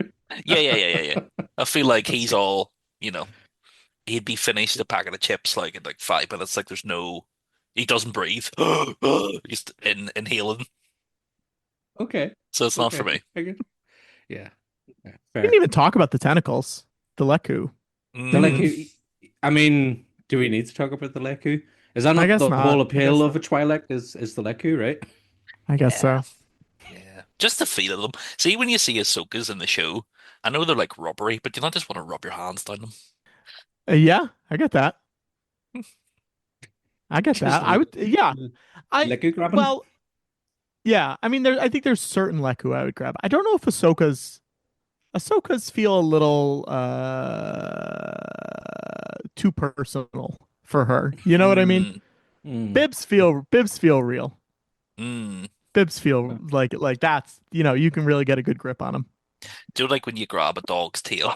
Yeah, yeah, yeah, yeah, yeah. I feel like he's all, you know, he'd be finished a packet of chips like in like 5 minutes. Like he doesn't breathe. He's inhaling. Okay. So it's not for Okay. me. I get- Yeah. Yeah. We didn't Fair. even talk about the tentacles, the Leku. The Mm, Leku. I mean, do we need to talk about the Leku? Is that I not guess the whole not. I appeal guess of a not. Twi'lek? Is the Leku, right? I guess yeah, so. yeah. Just the feel of them. See, when you see Ahsoka's in the show, I know they're like rubbery, but you not just want to rub your hands down them. Yeah, I get that. I get Just that. I would. Yeah. I. Leku grabbing. Well. Yeah. I mean, there. I think there's certain Leku I would grab. I don't know if Ahsoka's feel a little too personal for her. You know what I mean? Mm, Mm. Bibs feel real. mm. Bibs feel like that's you can really get a good grip on them. Do you like when you grab a dog's tail?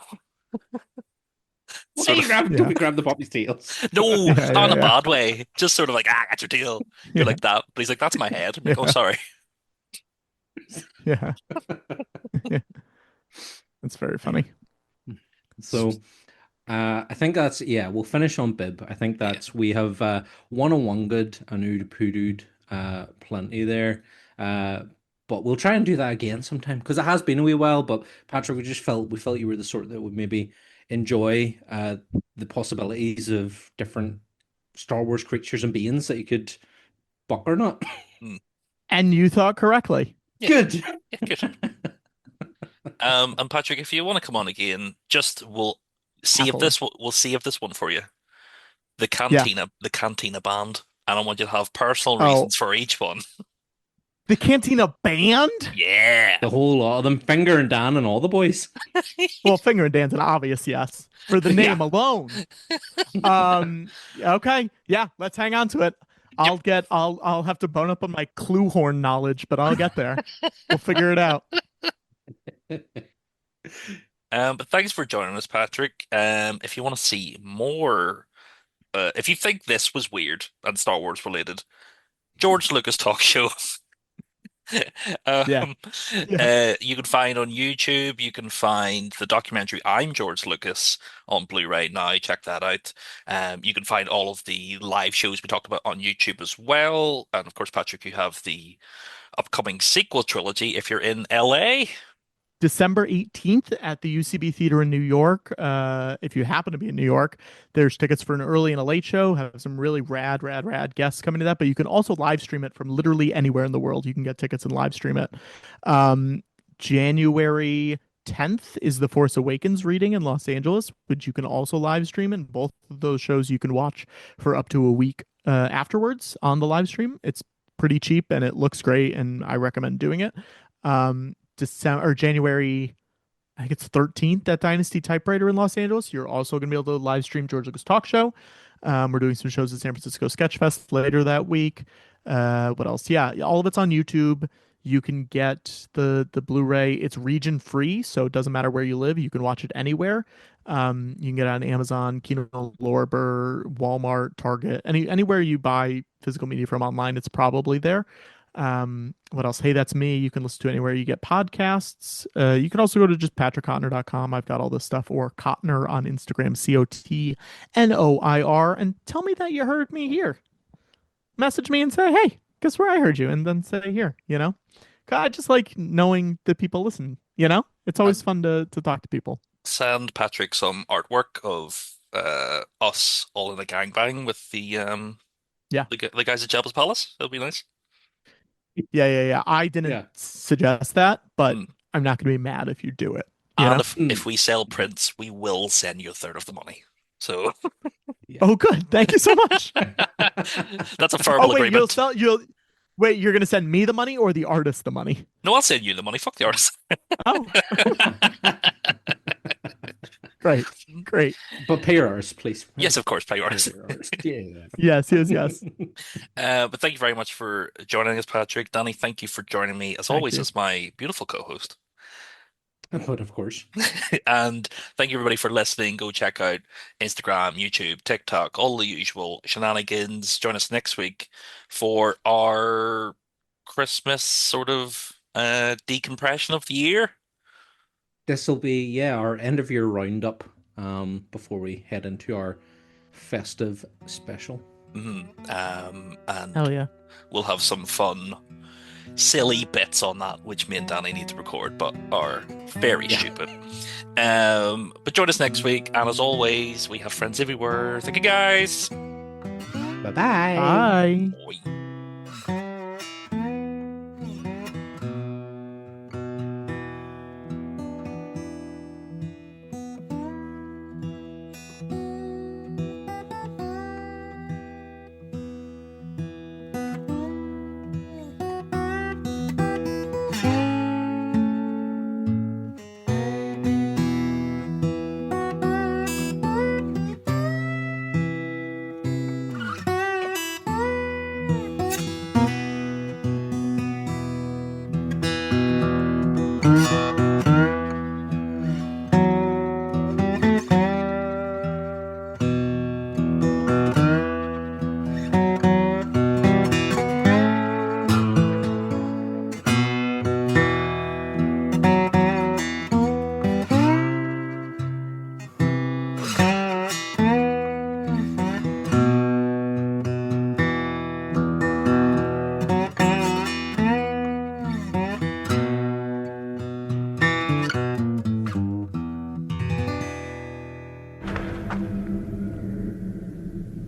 Why are Sort you of. grabbing? Don't Yeah. be grabbing the puppy's tails. No, Yeah. not in a Yeah. bad way. Just sort of like, got your tail. You're Yeah. like that. But he's like, that's my head. I'm like, oh, Yeah. sorry. Yeah. Yeah. That's very funny. So I think that's yeah. We'll finish on Bib. I think Yeah. that's we have one on one good, an ood poodood, plenty there. Uh, but we'll try and do that again sometime because it has been a wee while. But Patrick, we felt you were the sort that would maybe enjoy the possibilities of different Star Wars creatures and beings that you could buck or not. Mm. And you thought correctly. Yeah. Good. Yeah, good. And Patrick, if you want to come on again, just Happily. we'll save this one for you. Yeah. The Cantina band. And I want you to have personal Oh, reasons for each one. the Cantina band? Yeah. The whole lot of them, Finger and Dan and all the boys. Well, Finger and Dan's an obvious yes for the Yeah. name alone. Okay. Yeah, let's hang on to it. Yep. I'll have to bone up on my clue horn knowledge, but I'll get there. We'll figure it out. But thanks for joining us, Patrick. If you want to see more, if you think this was weird and Star Wars related, George Lucas Talk Show. Yeah. Um, Yeah. you can find on YouTube. You can find the documentary I'm George Lucas on Blu-ray now. Check that out. You can find all of the live shows we talked about on YouTube as well. And of course, Patrick, you have the upcoming sequel trilogy if you're in LA. December 18th at the UCB Theater in New York. If you happen to be in New York, there's tickets for an early and a late show. Have some really rad guests coming to that. But you can also live stream it from literally anywhere in the world. You can get tickets and live stream it. Um, January 10th is the Force Awakens reading in Los Angeles, which you can also live stream. And both of those shows you can watch for up to a week afterwards on the live stream. It's pretty cheap and it looks great, and I recommend doing it. December or January, I think it's 13th at Dynasty Typewriter in Los Angeles. You're also going to be able to live stream George Lucas Talk Show. We're doing some shows at San Francisco Sketch Fest later that week. What else? Yeah, all of it's on YouTube. You can get the Blu-ray. It's region free, so it doesn't matter where you live. You can watch it anywhere. You can get it on Amazon, Kino Lorber, Walmart, Target, anywhere you buy physical media from online, it's probably there. What else? Hey, that's me. You can listen to anywhere you get podcasts. You can also go to just patrickcotnoir.com. I've got all this stuff, or Cotnoir on Instagram, Cotnoir, and tell me that you heard me here. Message me and say, hey, guess where I heard you? And then say here, 'Cause I just like knowing that people listen. It's always And fun to talk to people. send Patrick some artwork of us all in a gangbang with Yeah. the guys at Jabba's Palace. That'll be nice. Yeah. I didn't Yeah. suggest that, but Mm. I'm not going to be mad if you do it. And if Mm. we sell prints, we will send you a third of the money. So Yeah. Oh, good. Thank you so much. that's a Oh verbal wait, agreement. you'll Wait, you're gonna send me the money or the artist the money? No, I'll send you the money. Fuck the artist. Oh, great, great. But pay ours, please. Yes, of course, pay your Pay artist. ours. Yeah. Yes, yes, yes. But thank you very much for joining us, Patrick. Danny, thank you for joining me, as Thank always, you. as my beautiful co-host. But of course. And thank you, everybody, for listening. Go check out Instagram, YouTube, TikTok, all the usual shenanigans. Join us next week for our Christmas sort of decompression of the year. This will be, yeah, our end of year roundup before we head into our festive special. And Hell yeah. we'll have some fun, silly bits on that, which me and Danny need to record, but are very stupid. But join us next week, and as always, we have friends everywhere. Thank you, guys. Bye-bye. Bye. Bye.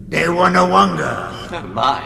They wanna wanga. My,